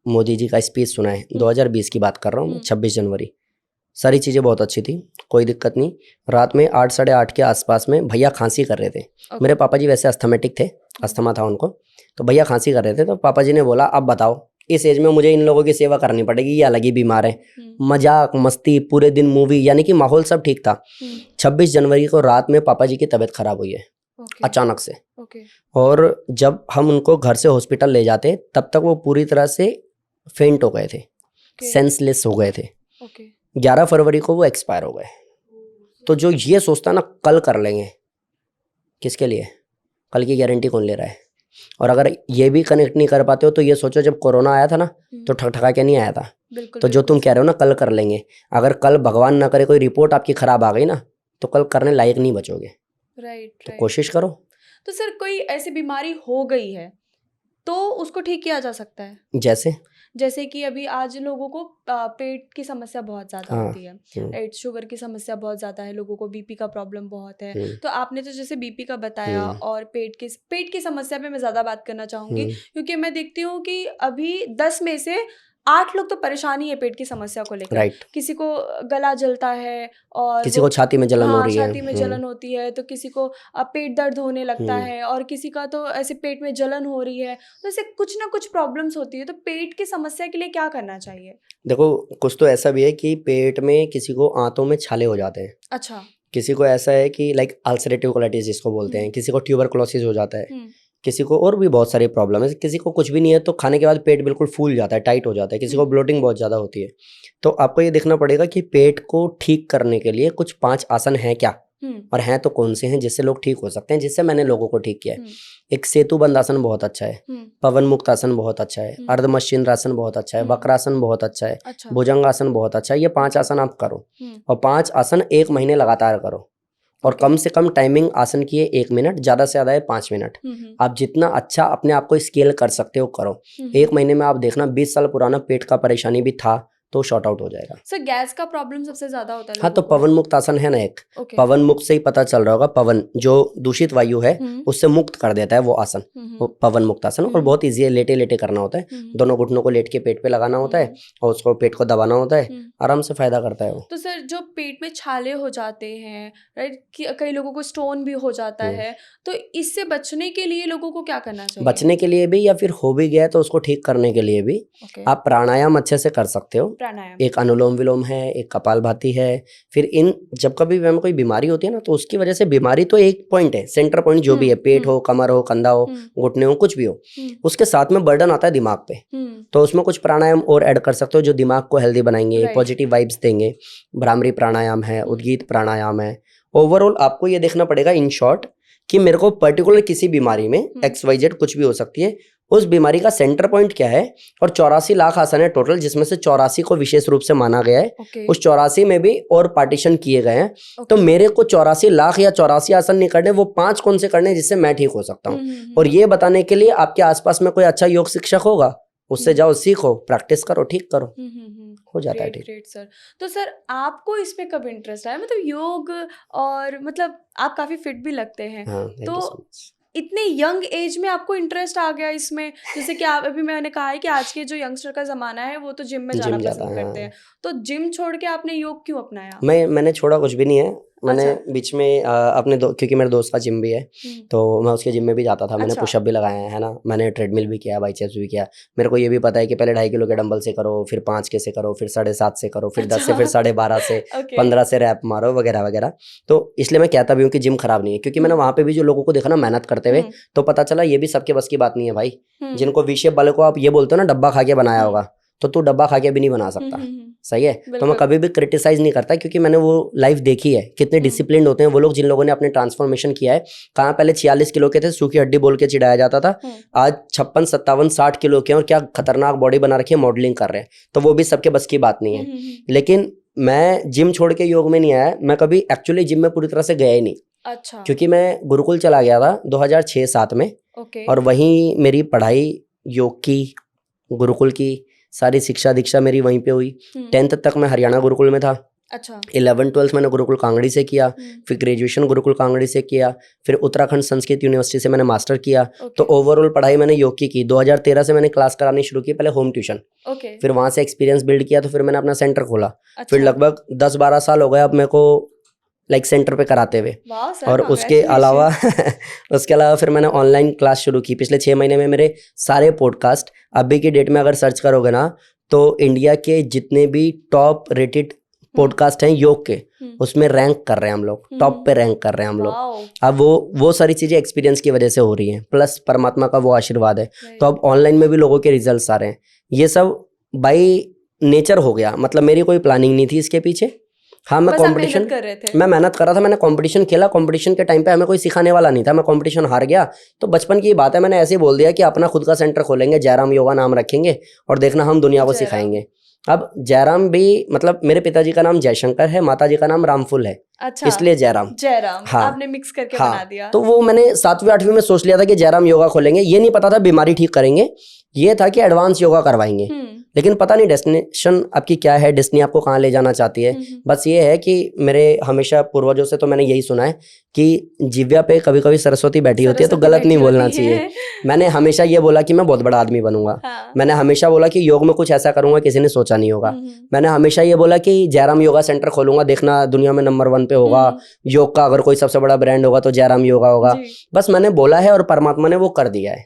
मोदी जी का स्पीच सुना है। 2020 की बात कर रहा हूँ, 26 जनवरी। सारी चीज़ें बहुत अच्छी थी, कोई दिक्कत नहीं। रात में 8 साढ़े 8 के आसपास में भैया खांसी कर रहे थे। मेरे पापा जी वैसे अस्थमेटिक थे, अस्थमा था उनको, तो भैया खांसी कर रहे थे। तो पापा जी ने बोला अब बताओ इस एज में मुझे इन लोगों की सेवा करनी पड़ेगी, ये अलग ही बीमार है। मजाक मस्ती पूरे दिन मूवी, यानी कि माहौल सब ठीक था। 26 जनवरी को रात में पापा जी की तबीयत खराब हुई है अचानक से। और जब हम उनको घर से हॉस्पिटल ले जाते तब तक वो पूरी तरह से फेंट हो गए थे, सेंसलेस हो गए थे। 11 फरवरी को वो एक्सपायर हो गए। तो जो ये सोचता ना कल कर लेंगे, किसके लिए? कल की गारंटी कौन ले रहा है? और अगर ये भी कनेक्ट नहीं कर पाते हो तो ये सोचो जब कोरोना आया था ना तो ठक के नहीं आया था। तो जो तुम कह रहे हो ना कल कर लेंगे, अगर कल भगवान ना करे कोई रिपोर्ट आपकी खराब आ गई ना तो कल करने लायक नहीं बचोगे। तो कोशिश करो। तो सर कोई ऐसी बीमारी हो गई है तो उसको ठीक किया जा सकता है? जैसे कि अभी आज लोगों को पेट की समस्या बहुत ज़्यादा होती है, राइट? शुगर की समस्या बहुत ज़्यादा है, लोगों को बीपी का प्रॉब्लम बहुत है। तो आपने तो जैसे बीपी का बताया, और पेट की समस्या पे मैं ज़्यादा बात करना चाहूँगी, क्योंकि मैं देखती हूँ कि अभी 10 में से 8 लोग तो परेशान ही है पेट की समस्या को लेकर। किसी को गला जलता है, और किसी को छाती में जलन हो रही है, छाती में जलन होती है, तो किसी को पेट दर्द होने लगता है, और किसी का तो ऐसे पेट में जलन हो रही है। तो ऐसे कुछ ना कुछ प्रॉब्लम्स होती है। तो पेट की समस्या के लिए क्या करना चाहिए? देखो कुछ तो ऐसा भी है कि पेट में किसी को आंतों में छाले हो जाते हैं। अच्छा। किसी को ऐसा है कि लाइक अल्सरेटिव कोलाइटिस जिसको बोलते हैं, किसी को ट्यूबरकुलोसिस हो जाता है, किसी को और भी बहुत सारी प्रॉब्लम है। किसी को कुछ भी नहीं है तो खाने के बाद पेट बिल्कुल फूल जाता है, टाइट हो जाता है। किसी को ब्लोटिंग बहुत ज़्यादा होती है। तो आपको ये देखना पड़ेगा कि पेट को ठीक करने के लिए कुछ 5 आसन हैं क्या, और हैं तो कौन से हैं जिससे लोग ठीक हो सकते हैं, जिससे मैंने लोगों को ठीक किया है। एक सेतु बंद आसन बहुत अच्छा है, पवन मुक्त आसन बहुत अच्छा है, अर्धमशीन्द्रासन बहुत अच्छा है, वक्रासन बहुत अच्छा है, भुजंगासन बहुत अच्छा है। ये 5 आसन आप करो, और 5 आसन 1 महीने लगातार करो, और कम से कम टाइमिंग आसन की है 1 मिनट, ज़्यादा से ज़्यादा है 5 मिनट। आप जितना अच्छा अपने आप को स्केल कर सकते हो करो। 1 महीने में आप देखना 20 साल पुराना पेट का परेशानी भी था तो शॉर्ट आउट हो जाएगा। सर गैस का प्रॉब्लम सबसे ज्यादा होता है। हाँ, तो पवन मुक्त आसन है ना एक, पवन मुक्त से ही पता चल रहा होगा। पवन जो दूषित वायु है उससे मुक्त कर देता है वो आसन, वो पवन मुक्त आसन। और बहुत ईजी है, लेटे लेटे करना होता है। दोनों घुटनों को लेट के पेट पे लगाना होता है, और उसको पेट को दबाना होता है, आराम से फायदा करता है वो। तो सर जो पेट में छाले हो जाते हैं, राइट, कई लोगों को स्टोन भी हो जाता है, तो इससे बचने के लिए लोगों को क्या करना चाहिए? बचने के लिए भी, या फिर हो भी गया तो उसको ठीक करने के लिए भी आप प्राणायाम अच्छे से कर सकते हो। एक अनुलोम विलोम है, एक कपालभाति है। फिर इन जब कभी हमें कोई बीमारी होती है ना तो उसकी वजह से, बीमारी तो एक पॉइंट है, सेंटर पॉइंट जो भी है, पेट हो, कमर हो, कंधा हो, घुटने हो, कुछ भी हो, उसके साथ में बर्डन आता है दिमाग पे। तो उसमें कुछ प्राणायाम और ऐड कर सकते हो जो दिमाग को हेल्दी बनाएंगे, पॉजिटिव वाइब्स देंगे। भ्रामरी प्राणायाम है, उद्गीत प्राणायाम है। ओवरऑल आपको ये देखना पड़ेगा इन शॉर्ट कि मेरे को पर्टिकुलर किसी बीमारी में XYZ कुछ भी हो सकती है, उस बीमारी का सेंटर पॉइंट क्या है। और 84 लाख आसन है टोटल, जिसमें से 84 को विशेष रूप से माना गया है। उस 84 में भी और पार्टीशन किए गए हैं। तो मेरे को 84 लाख या 84 आसन नहीं करने, वो 5 कौन से करने जिससे मैं ठीक हो सकता हूँ। और ये बताने के लिए आपके आसपास में कोई अच्छा योग शिक्षक होगा, उससे जाओ, सीखो, प्रैक्टिस करो, ठीक करो, हो जाता है ठीक। Great sir. तो सर आपको इसमें कब इंटरेस्ट आया, मतलब योग, और मतलब आप काफी फिट भी लगते हैं। तो इतने यंग एज में आपको इंटरेस्ट आ गया इसमें? जैसे कि आप अभी मैंने कहा है कि आज के जो यंगस्टर का जमाना है वो तो जिम में जाना पसंद करते हैं, तो जिम छोड़ के आपने योग क्यों अपनाया? मैंने छोड़ा कुछ भी नहीं है। मैंने बीच में अपने क्योंकि मेरे दोस्त का जिम भी है तो मैं उसके जिम में भी जाता था। मैंने पुशअप भी लगाए हैं, है ना, मैंने ट्रेडमिल भी किया, बाइसेप्स भी किया। मेरे को ये भी पता है कि पहले 2.5 किलो के डंबल से करो, फिर 5 के से करो, फिर 7.5 से करो, फिर 10 से, फिर 12.5 से, 15 से रैप मारो, वगैरह वगैरह। तो इसलिए मैं कहता भी हूँ कि जिम खराब नहीं है, क्योंकि मैंने वहाँ पे भी जो लोगों को देखा ना मेहनत करते हुए, तो पता चला ये भी सबके बस की बात नहीं है भाई। जिनको विशेप वाले को आप ये बोलते हो ना डब्बा खा के बनाया होगा, तो तू डब्बा खा के भी नहीं बना सकता। सही है। तो मैं कभी भी क्रिटिसाइज नहीं करता, क्योंकि मैंने वो लाइफ देखी है, कितने डिसिप्लिन्ड होते हैं वो लोग, जिन लोगों ने अपने ट्रांसफॉर्मेशन किया है। कहाँ पहले 46 किलो के थे, सूखी हड्डी बोल के चिढ़ाया जाता था, आज 56, 57, 60 किलो के, और क्या खतरनाक बॉडी बना रखी है, मॉडलिंग कर रहे हैं। तो वो भी सबके बस की बात नहीं है। लेकिन मैं जिम छोड़ के योग में नहीं आया, मैं कभी एक्चुअली जिम में पूरी तरह से गया ही नहीं। अच्छा। क्योंकि मैं गुरुकुल चला गया था 2006-07 में। ओके। और वहीं मेरी पढ़ाई योग की, गुरुकुल की सारी शिक्षा दीक्षा मेरी वहीं पे हुई। 10th तक मैं हरियाणा गुरुकुल में था। अच्छा। 11th-12th मैंने गुरुकुल कांगड़ी से किया, फिर ग्रेजुएशन गुरुकुल कांगड़ी से किया, फिर उत्तराखंड संस्कृत यूनिवर्सिटी से मैंने मास्टर किया। तो ओवरऑल पढ़ाई मैंने योग की 2013 से मैंने क्लास करानी शुरू की, पहले होम ट्यूशन। फिर वहां से एक्सपीरियंस बिल्ड किया, तो फिर मैंने अपना सेंटर खोला। फिर लगभग 10-12 साल हो गए अब मेरे को सेंटर पे कराते हुए। और उसके अलावा फिर मैंने ऑनलाइन क्लास शुरू की। पिछले 6 महीने में मेरे सारे पॉडकास्ट अभी की डेट में अगर सर्च करोगे ना, तो इंडिया के जितने भी टॉप रेटेड पॉडकास्ट हैं योग के, उसमें रैंक कर रहे हैं हम लोग, टॉप पे रैंक कर रहे हैं हम लोग। अब वो सारी चीजें एक्सपीरियंस की वजह से हो रही हैं, प्लस परमात्मा का वो आशीर्वाद है। तो अब ऑनलाइन में भी लोगों के रिजल्ट्स आ रहे हैं। ये सब बाय नेचर हो गया, मतलब मेरी कोई प्लानिंग नहीं थी इसके पीछे। हाँ, मैं कंपटीशन कर रहे थे, मैं मेहनत कर रहा था, मैंने कंपटीशन खेला। कंपटीशन के टाइम पे हमें कोई सिखाने वाला नहीं था, मैं कंपटीशन हार गया। तो बचपन की बात है, मैंने ऐसे ही बोल दिया कि अपना खुद का सेंटर खोलेंगे, जयराम योगा नाम रखेंगे और देखना हम दुनिया को सिखाएंगे। अब जयराम भी, मतलब मेरे पिताजी का नाम जयशंकर है, माताजी का नाम रामफुल है। अच्छा, इसलिए जयराम। हाँ, आपने मिक्स करके बना दिया। तो वो मैंने 7वीं-8वीं में सोच लिया था कि जयराम योगा खोलेंगे। ये नहीं पता था बीमारी ठीक करेंगे, ये था कि एडवांस योगा करवाएंगे। लेकिन पता नहीं डेस्टिनेशन आपकी क्या है, डेस्टिनी आपको कहाँ ले जाना चाहती है। बस ये है कि मेरे हमेशा पूर्वजों से तो मैंने यही सुना है कि जिव्या पे कभी कभी सरस्वती बैठी होती है, तो गलत नहीं बोलना चाहिए। मैंने हमेशा ये बोला कि मैं बहुत बड़ा आदमी बनूंगा। मैंने हमेशा बोला कि योग में कुछ ऐसा करूंगा किसी ने सोचा नहीं होगा। मैंने हमेशा ये बोला कि जयराम योगा सेंटर खोलूंगा, देखना दुनिया में नंबर 1 पे होगा। योग का अगर कोई सबसे बड़ा ब्रांड होगा तो जयराम योगा होगा। बस मैंने बोला है और परमात्मा ने वो कर दिया है,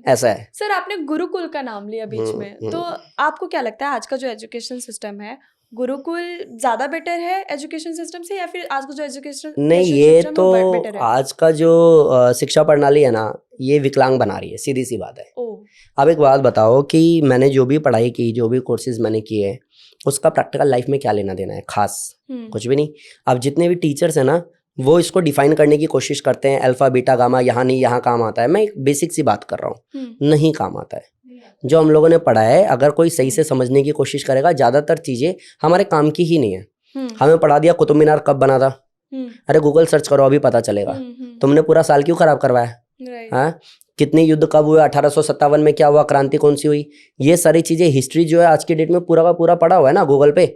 ऐसा है। सर, आपने गुरुकुल का नाम लिया बीच में, तो आपको क्या लगता है आज का जो एजुकेशन सिस्टम है, गुरुकुल ज्यादा बेटर है एजुकेशन सिस्टम से, या फिर आज का जो एजुकेशन नहीं, ये तो आज का जो शिक्षा प्रणाली है ना, ये विकलांग बना रही है, सीधी सी बात है। अब एक बात बताओ कि मैंने जो भी पढ़ाई की, जो भी कोर्सेज मैंने किए, उसका प्रैक्टिकल लाइफ में क्या लेना देना है? खास कुछ भी नहीं। अब जितने भी टीचर्स हैं ना, वो इसको डिफाइन करने की कोशिश करते हैं, अल्फा बीटा गामा, यहाँ नहीं यहाँ काम आता है। मैं एक बेसिक सी बात कर रहा हूँ, नहीं काम आता है। जो हम लोगों ने पढ़ा है, अगर कोई सही से समझने की कोशिश करेगा, ज्यादातर चीजें हमारे काम की ही नहीं है। हमें पढ़ा दिया कुतुब मीनार कब बना था, अरे गूगल सर्च करो अभी पता चलेगा। तुमने पूरा साल क्यों खराब करवाया? हाँ, कितने युद्ध कब हुए, 1857 में क्या हुआ, क्रांति कौन सी हुई, ये सारी चीजें हिस्ट्री जो है आज की डेट में पूरा का पूरा पढ़ा हुआ है ना गूगल पे।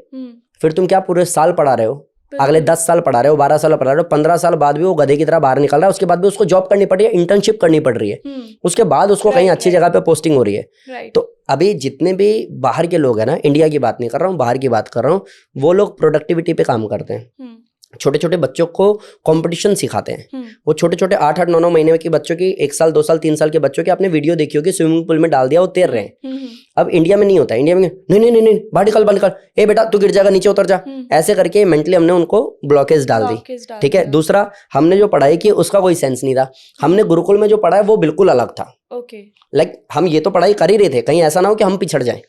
फिर तुम क्या पूरे साल पढ़ा रहे हो? अगले 10 साल पढ़ा रहे हो, 12 साल पढ़ा रहे हो, 15 साल बाद भी वो गधे की तरह बाहर निकल रहा है। उसके बाद भी उसको जॉब करनी पड़ रही है, इंटर्नशिप करनी पड़ रही है, उसके बाद उसको कहीं अच्छी जगह पे पोस्टिंग हो रही है। तो अभी जितने भी बाहर के लोग हैं ना, इंडिया की बात नहीं कर रहा हूँ, बाहर की बात कर रहा हूँ, वो लोग प्रोडक्टिविटी पे काम करते हैं। छोटे छोटे बच्चों को कंपटीशन सिखाते हैं। वो छोटे छोटे 8-8, 9-9 महीने के बच्चों की, 1 साल 2 साल 3 साल के बच्चों की आपने वीडियो देखी होगी, स्विमिंग पूल में डाल दिया, वो तैर रहे हैं। अब इंडिया में नहीं होता, इंडिया में नहीं बाहर निकल, बाहर निकल, ए बेटा तू गिर जाएगा, नीचे उतर जा, ऐसे करके मेंटली हमने उनको ब्लॉकेज डाल दी। ठीक है। दूसरा, हमने जो पढ़ाई की उसका कोई सेंस नहीं था। हमने गुरुकुल में जो पढ़ा है वो बिल्कुल अलग था। लाइक हम ये तो पढ़ाई कर ही रहे थे, कहीं ऐसा ना हो कि हम पिछड़ जाए।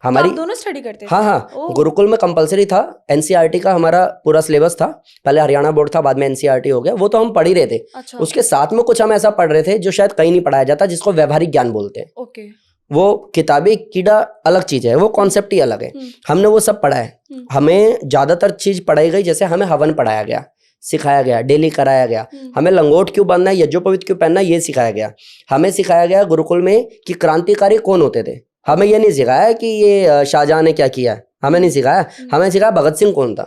हमारी तो दोनों स्टडी करते थे? हाँ, गुरुकुल में कंपलसरी था, एनसीईआरटी का हमारा पूरा सिलेबस था। पहले हरियाणा बोर्ड था, बाद में एनसीईआरटी हो गया, वो तो हम पढ़ ही रहे थे। अच्छा। उसके साथ में कुछ हम ऐसा पढ़ रहे थे जो शायद कहीं नहीं पढ़ाया जाता, जिसको व्यवहारिक ज्ञान बोलते हैं। वो किताबी कीड़ा अलग चीज है, वो कॉन्सेप्ट ही अलग है। हमने वो सब पढ़ा है। हमें ज्यादातर चीज पढ़ाई गई, जैसे हमें हवन पढ़ाया गया, सिखाया गया, डेली कराया गया। हमें लंगोट क्यों बांधना है, यज्ञोपवीत क्यों पहनना है, ये सिखाया गया। हमें सिखाया गया गुरुकुल में कि क्रांतिकारी कौन होते थे। हमें ये नहीं सिखाया कि ये शाहजहां ने क्या किया, हमें नहीं सिखाया। हमें सिखाया भगत सिंह कौन था।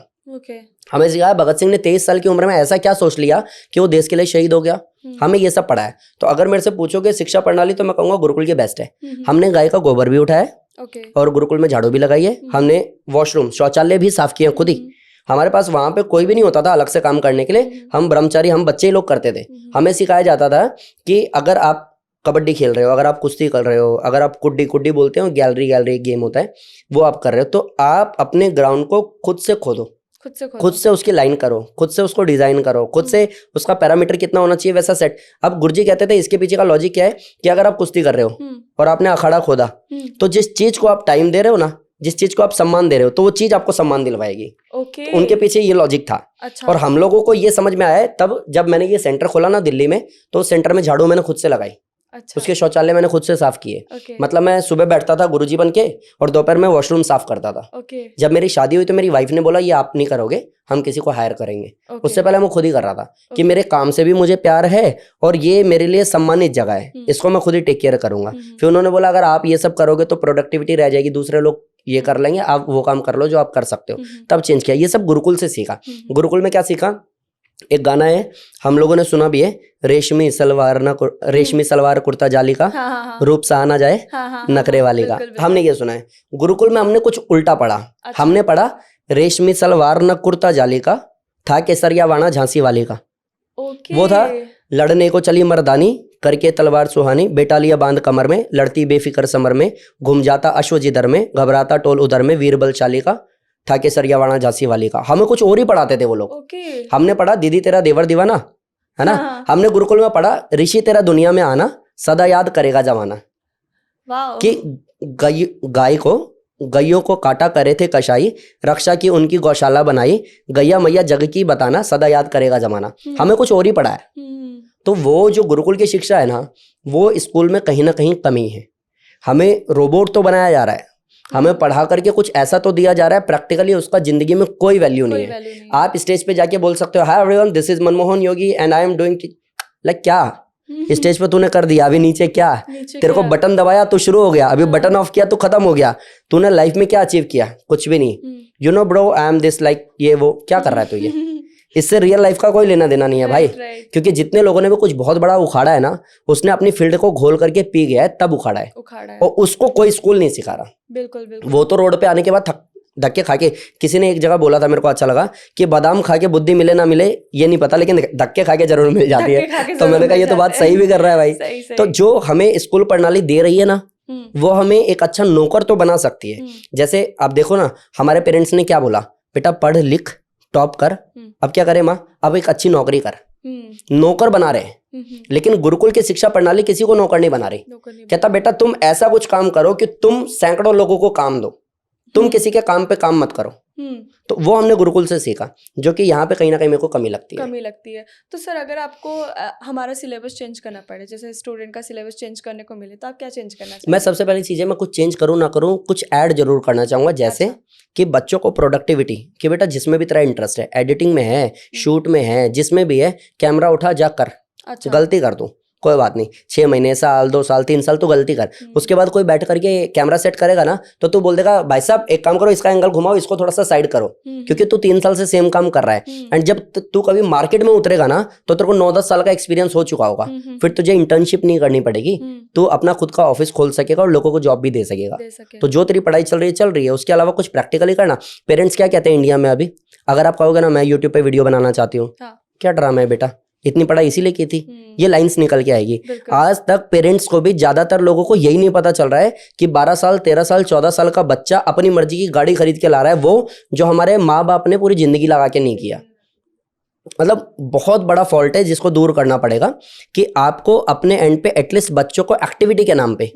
हमें सिखाया भगत सिंह ने 23 साल की उम्र में ऐसा क्या सोच लिया कि वो देश के लिए शहीद हो गया। हमें ये सब पढ़ा है। तो अगर मेरे से पूछोगे शिक्षा प्रणाली, तो मैं कहूंगा गुरुकुल की बेस्ट है। हमने गाय का गोबर भी उठाया और गुरुकुल में झाड़ू भी लगाई है। हमने वॉशरूम, शौचालय भी साफ किए खुद ही। हमारे पास वहां पे कोई भी नहीं होता था अलग से काम करने के लिए। हम ब्रह्मचारी, हम बच्चे ही लोग करते थे। हमें सिखाया जाता था कि अगर आप कबड्डी खेल रहे हो, अगर आप कुश्ती कर रहे हो, अगर आप कुड्डी बोलते हो, गैलरी गेम होता है, वो आप कर रहे हो, तो आप अपने ग्राउंड को खुद से खोदो, खुद से उसकी लाइन करो, खुद से उसको डिजाइन करो, खुद से उसका पैरामीटर कितना होना चाहिए वैसा सेट। अब गुरुजी कहते थे इसके पीछे का लॉजिक क्या है कि अगर आप कुश्ती कर रहे हो और आपने अखाड़ा खोदा, तो जिस चीज को आप टाइम दे रहे हो ना, जिस चीज को आप सम्मान दे रहे हो, तो वो चीज आपको सम्मान दिलवाएगी। तो उनके पीछे ये लॉजिक था। अच्छा। और हम लोगों को ये समझ में आया तब जब मैंने ये सेंटर खोला ना दिल्ली में, तो सेंटर में झाड़ू मैंने खुद से लगाई। अच्छा। उसके शौचालय मैंने खुद से साफ किए। मतलब मैं सुबह बैठता था गुरुजी बन के और दोपहर में वॉशरूम साफ करता था। जब मेरी शादी हुई तो मेरी वाइफ ने बोला ये आप नहीं करोगे, हम किसी को हायर करेंगे। उससे पहले मैं खुद ही कर रहा था कि मेरे काम से भी मुझे प्यार है और ये मेरे लिए सम्मानित जगह है, इसको मैं खुद ही टेक केयर करूंगा। फिर उन्होंने बोला अगर आप ये सब करोगे तो प्रोडक्टिविटी रह जाएगी, दूसरे लोग ये कर लेंगे, आप वो काम कर लो जो आप कर सकते हो। तब चेंज किया। ये सब गुरुकुल से सीखा। गुरुकुल में क्या सीखा, एक गाना है हम लोगों ने सुना भी है, रेशमी सलवार कुर्ता जाली का, रूप सहा ना जाए नखरे वाली का। हमने ये सुना है। गुरुकुल में हमने कुछ उल्टा पढ़ा। हमने पढ़ा रेशमी सलवार न कुर्ता जाली का, था केसरिया वाणा झांसी वाली का। वो था लड़ने को चली मर्दानी, करके तलवार सुहानी, बेटा लिया बांध कमर में, लड़ती बेफिक्र समर में, घूम जाता अश्व जिधर में, घबराता टोल उधर में, वीर बलशाली का, था केसरिया वाणा झांसी वाली का। हमें कुछ और ही पढ़ाते थे वो लोग। हमने पढ़ा दीदी तेरा देवर दीवाना, है ना। हमने गुरुकुल में पढ़ा ऋषि तेरा दुनिया में आना, सदा याद करेगा जमाना। कि गैयों को काटा करे थे कशाई, रक्षा की उनकी गौशाला बनाई, गैया मैया जग की बताना, सदा याद करेगा जमाना। हमें कुछ और ही पढ़ा है। तो वो जो गुरुकुल की शिक्षा है ना, वो स्कूल में कहीं ना कहीं कमी है। हमें रोबोट तो बनाया जा रहा है, हमें पढ़ा करके कुछ ऐसा तो दिया जा रहा है, प्रैक्टिकली उसका जिंदगी में कोई वैल्यू नहीं है। आप स्टेज पे जाके बोल सकते हो hi everyone this is Manmohan Yogi and I am doing like, क्या स्टेज पे तूने कर दिया, अभी नीचे क्या, तेरे को बटन दबाया तो शुरू हो गया, अभी बटन ऑफ किया तो खत्म हो गया। तूने लाइफ में क्या अचीव किया, कुछ भी नहीं। You know bro I am this like, ये वो क्या कर रहा है तू, ये इससे रियल लाइफ का कोई लेना देना नहीं है भाई। क्योंकि जितने लोगों ने भी कुछ बहुत बड़ा उखाड़ा है ना, उसने अपनी फील्ड को घोल करके पी गया है, तब उखाड़ा है। और उसको कोई स्कूल नहीं सिखा रहा। बिल्कुल। वो तो रोड पे आने के बाद धक्के खा के, किसी ने एक जगह बोला था मेरे को अच्छा लगा कि बादाम खा के बुद्धि मिले ना मिले ये नहीं पता, लेकिन धक्के खा के जरूर मिल जाती है। तो मैंने कहा ये तो बात सही भी कर रहा है भाई। सही। तो जो हमें स्कूल प्रणाली दे रही है ना, वो हमें एक अच्छा नौकर तो बना सकती है। जैसे आप देखो ना, हमारे पेरेंट्स ने क्या बोला, बेटा पढ़ लिख टॉप कर। अब क्या करे माँ, अब एक अच्छी नौकरी कर। नौकर बना रहे हैं। लेकिन गुरुकुल की शिक्षा प्रणाली किसी को नौकर नहीं बना रही। कहता बेटा तुम ऐसा कुछ काम करो कि तुम सैकड़ों लोगों को काम दो, तुम किसी के काम पे काम मत करो। तो वो हमने गुरुकुल से सीखा, जो कि यहाँ पे कहीं ना कहीं मेरे को कमी लगती है। तो सर अगर आपको हमारा सिलेबस चेंज करना पड़े, जैसे स्टूडेंट का सिलेबस चेंज करने को मिले, तो आप क्या चेंज करना चाहिए? मैं सबसे पहली चीज़ है, मैं कुछ चेंज करूँ ना करूँ, कुछ ऐड जरूर करना चाहूँगा। जैसे कि बच्चों को प्रोडक्टिविटी, कि बेटा जिसमें भी तेरा इंटरेस्ट है, एडिटिंग में है, शूट में है, जिसमें भी है, कैमरा उठा जा कर। गलती कर दूँ कोई बात नहीं, 6 महीने, साल, 2 साल, 3 साल तू गलती कर। उसके बाद कोई बैठ करके कैमरा सेट करेगा ना, तो तू बोल देगा भाई साहब एक काम करो, इसका एंगल घुमाओ, इसको थोड़ा सा साइड करो। क्योंकि तू 3 साल से सेम काम कर रहा है। एंड जब तू कभी मार्केट में उतरेगा ना, तो तेरे को 9-10 साल का एक्सपीरियंस हो चुका होगा। फिर तुझे इंटर्नशिप नहीं करनी पड़ेगी, तू अपना खुद का ऑफिस खोल सकेगा और लोगों को जॉब भी दे सकेगा। तो जो तेरी पढ़ाई चल रही है, उसके अलावा कुछ प्रैक्टिकली करना। पेरेंट्स क्या कहते हैं इंडिया में अभी, अगर आप कहोगे ना मैं यूट्यूब पे वीडियो बनाना चाहती हूँ, क्या ड्रामा है बेटा, इतनी पढ़ाई इसीलिए की थी, ये लाइंस निकल के आएगी। आज तक पेरेंट्स को भी, ज्यादातर लोगों को यही नहीं पता चल रहा है कि 12 साल, 13 साल, 14 साल का बच्चा अपनी मर्जी की गाड़ी खरीद के ला रहा है, वो जो हमारे माँ बाप ने पूरी जिंदगी लगा के नहीं किया। मतलब बहुत बड़ा फॉल्ट है जिसको दूर करना पड़ेगा, कि आपको अपने एंड पे एटलीस्ट बच्चों को एक्टिविटी के नाम पे,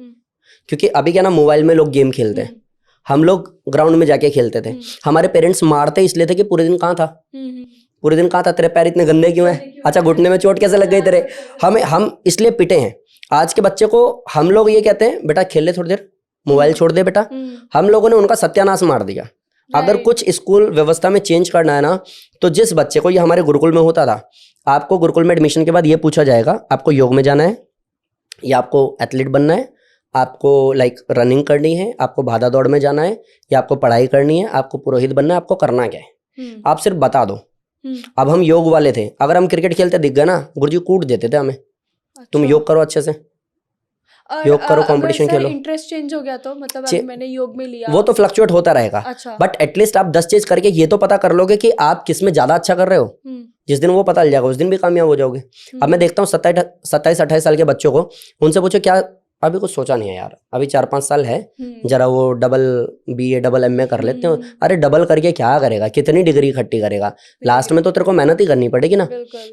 क्योंकि अभी क्या ना मोबाइल में लोग गेम खेलते हैं, हम लोग ग्राउंड में जाके खेलते थे। हमारे पेरेंट्स मारते इसलिए थे कि पूरे दिन कहाँ था, पूरे दिन कहाँ था, तेरे पैर इतने गंदे क्यों हैं, अच्छा घुटने में चोट कैसे लग गई तेरे, हम इसलिए पिटे हैं। आज के बच्चे को हम लोग ये कहते हैं बेटा खेल ले थोड़ी देर, मोबाइल छोड़ दे बेटा। हम लोगों ने उनका सत्यानाश मार दिया। अगर कुछ स्कूल व्यवस्था में चेंज करना है ना, तो जिस बच्चे को, ये हमारे गुरुकुल में होता था, आपको गुरुकुल में एडमिशन के बाद ये पूछा जाएगा आपको योग में जाना है या आपको एथलीट बनना है, आपको लाइक रनिंग करनी है, आपको भागा दौड़ में जाना है, या आपको पढ़ाई करनी है, आपको पुरोहित बनना है, आपको करना क्या है, आप सिर्फ बता दो। अब हम योग वाले थे, अगर हम क्रिकेट खेलते दिख गए ना, गुरुजी कूट देते थे हमें। तुम योग करो अच्छे से, योग करो, कंपटीशन खेलो। इंटरेस्ट चेंज हो गया तो मतलब अभी मैंने योग में लिया, वो तो फ्लक्चुएट होता रहेगा। बट एटलीस्ट आप 10 चीज करके ये तो पता कर लोगे कि आप किस में ज्यादा अच्छा कर रहे हो। जिस दिन वो पता चल जाएगा उस दिन भी कामयाब हो जाओगे। अब मैं देखता हूँ 27-28 साल के बच्चों को, उनसे पूछो क्या अभी कुछ सोचा नहीं है यार, अभी 4-5 साल है, जरा वो डबल BA डबल MA कर लेते हो। अरे डबल करके क्या करेगा, कितनी डिग्री इकट्ठी करेगा, लास्ट में तो तेरे को मेहनत ही करनी पड़ेगी ना।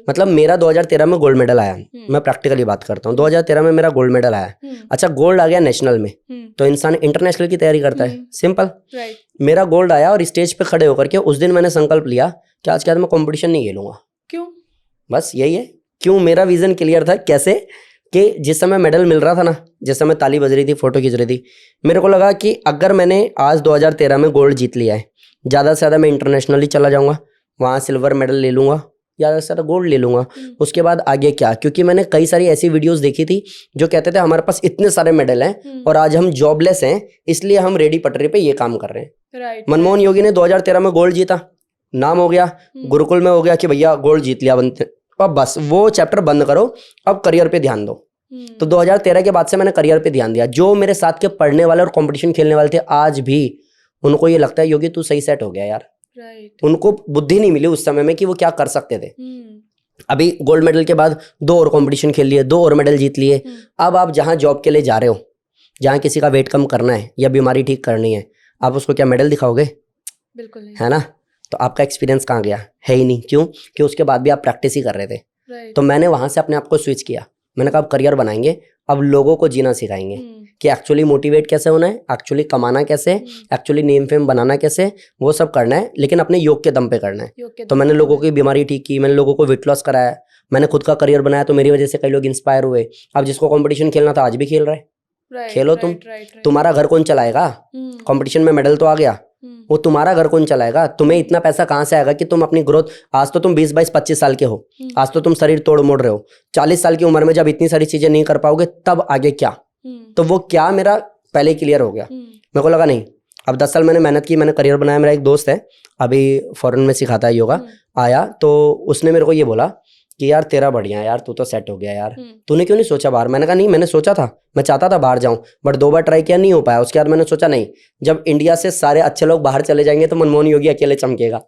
मतलब मेरा 2013 में गोल्ड मेडल आया, मैं प्रैक्टिकली बात करता हूँ, 2013 में मेरा गोल्ड मेडल आया। अच्छा गोल्ड आ गया नेशनल में, तो इंसान इंटरनेशनल की तैयारी करता है, सिंपल। मेरा गोल्ड आया और स्टेज पे खड़े होकर के उस दिन मैंने संकल्प लिया कि आज के बाद मैं कॉम्पिटिशन नहीं खेलूंगा। क्यों? बस यही है, क्यों, मेरा विजन क्लियर था कैसे कि जिस समय मेडल मिल रहा था ना, जिस समय ताली बज रही थी, फोटो खींच रही थी, मेरे को लगा कि अगर मैंने आज 2013 में गोल्ड जीत लिया है, ज़्यादा से ज़्यादा मैं इंटरनेशनली चला जाऊँगा, वहाँ सिल्वर मेडल ले लूँगा, ज़्यादा से ज़्यादा गोल्ड ले लूँगा, उसके बाद आगे क्या? क्योंकि मैंने कई सारी ऐसी वीडियोस देखी थी जो कहते थे हमारे पास इतने सारे मेडल हैं और आज हम जॉबलेस हैं, इसलिए हम रेडी पटरी पे ये काम कर रहे हैं। मनमोहन योगी ने 2013 में गोल्ड जीता, नाम हो गया, गुरुकुल में हो गया कि भैया गोल्ड जीत लिया, बनते, अब बस वो चैप्टर बंद करो, अब करियर पे ध्यान दो। तो 2013 के बाद से मैंने करियर पे ध्यान दिया। जो मेरे साथ के पढ़ने वाले और कंपटीशन खेलने वाले थे, आज भी उनको ये लगता है योगी तू सही सेट हो गया यार। उनको बुद्धि नहीं मिली उस समय में कि वो क्या कर सकते थे। अभी गोल्ड मेडल के बाद 2 और कंपटीशन खेल लिए, 2 और मेडल जीत लिए। अब आप जहाँ जॉब के लिए जा रहे हो, जहाँ किसी का वेट कम करना है या बीमारी ठीक करनी है, आप उसको क्या मेडल दिखाओगे? बिल्कुल नहीं, है ना। तो आपका एक्सपीरियंस कहाँ गया? है ही नहीं। क्यों? कि उसके बाद भी आप प्रैक्टिस ही कर रहे थे। तो मैंने वहां से अपने आप को स्विच किया। मैंने कहा अब करियर बनाएंगे, अब लोगों को जीना सिखाएंगे कि एक्चुअली मोटिवेट कैसे होना है, एक्चुअली कमाना कैसे, एक्चुअली नेम फेम बनाना कैसे, वो सब करना है, लेकिन अपने योग के दम पे करना है। तो मैंने लोगों की बीमारी ठीक की, मैंने लोगों को वेट लॉस कराया, मैंने खुद का करियर बनाया, तो मेरी वजह से कई लोग इंस्पायर हुए। अब जिसको कॉम्पिटिशन खेलना था आज भी खेल रहा है। खेलो तुम। तुम्हारा घर कौन चलाएगा? कॉम्पिटिशन में मेडल तो आ गया, वो तुम्हारा घर कौन चलाएगा? तुम्हें इतना पैसा कहाँ से आएगा कि तुम अपनी ग्रोथ, आज तो तुम 20, 22, 25 साल के हो, आज तो तुम शरीर तोड़ मोड़ रहे हो, 40 साल की उम्र में जब इतनी सारी चीजें नहीं कर पाओगे तब आगे क्या? तो वो क्या मेरा पहले क्लियर हो गया। मेरे को लगा नहीं, अब 10 साल मैंने मेहनत की, मैंने करियर बनाया। मेरा एक दोस्त है अभी फॉरेन में सिखाता है योगा, आया तो उसने मेरे को ये बोला कि यार तेरा बढ़िया यार, तू तो सेट हो गया यार, तूने क्यों नहीं सोचा बाहर? मैंने कहा नहीं, मैंने सोचा था, मैं चाहता था बाहर जाऊं, बट 2 बार ट्राई किया, नहीं हो पाया। उसके बाद मैंने सोचा नहीं, जब इंडिया से सारे अच्छे लोग बाहर चले जाएंगे तो मनमोहन योगी अकेले चमकेगा।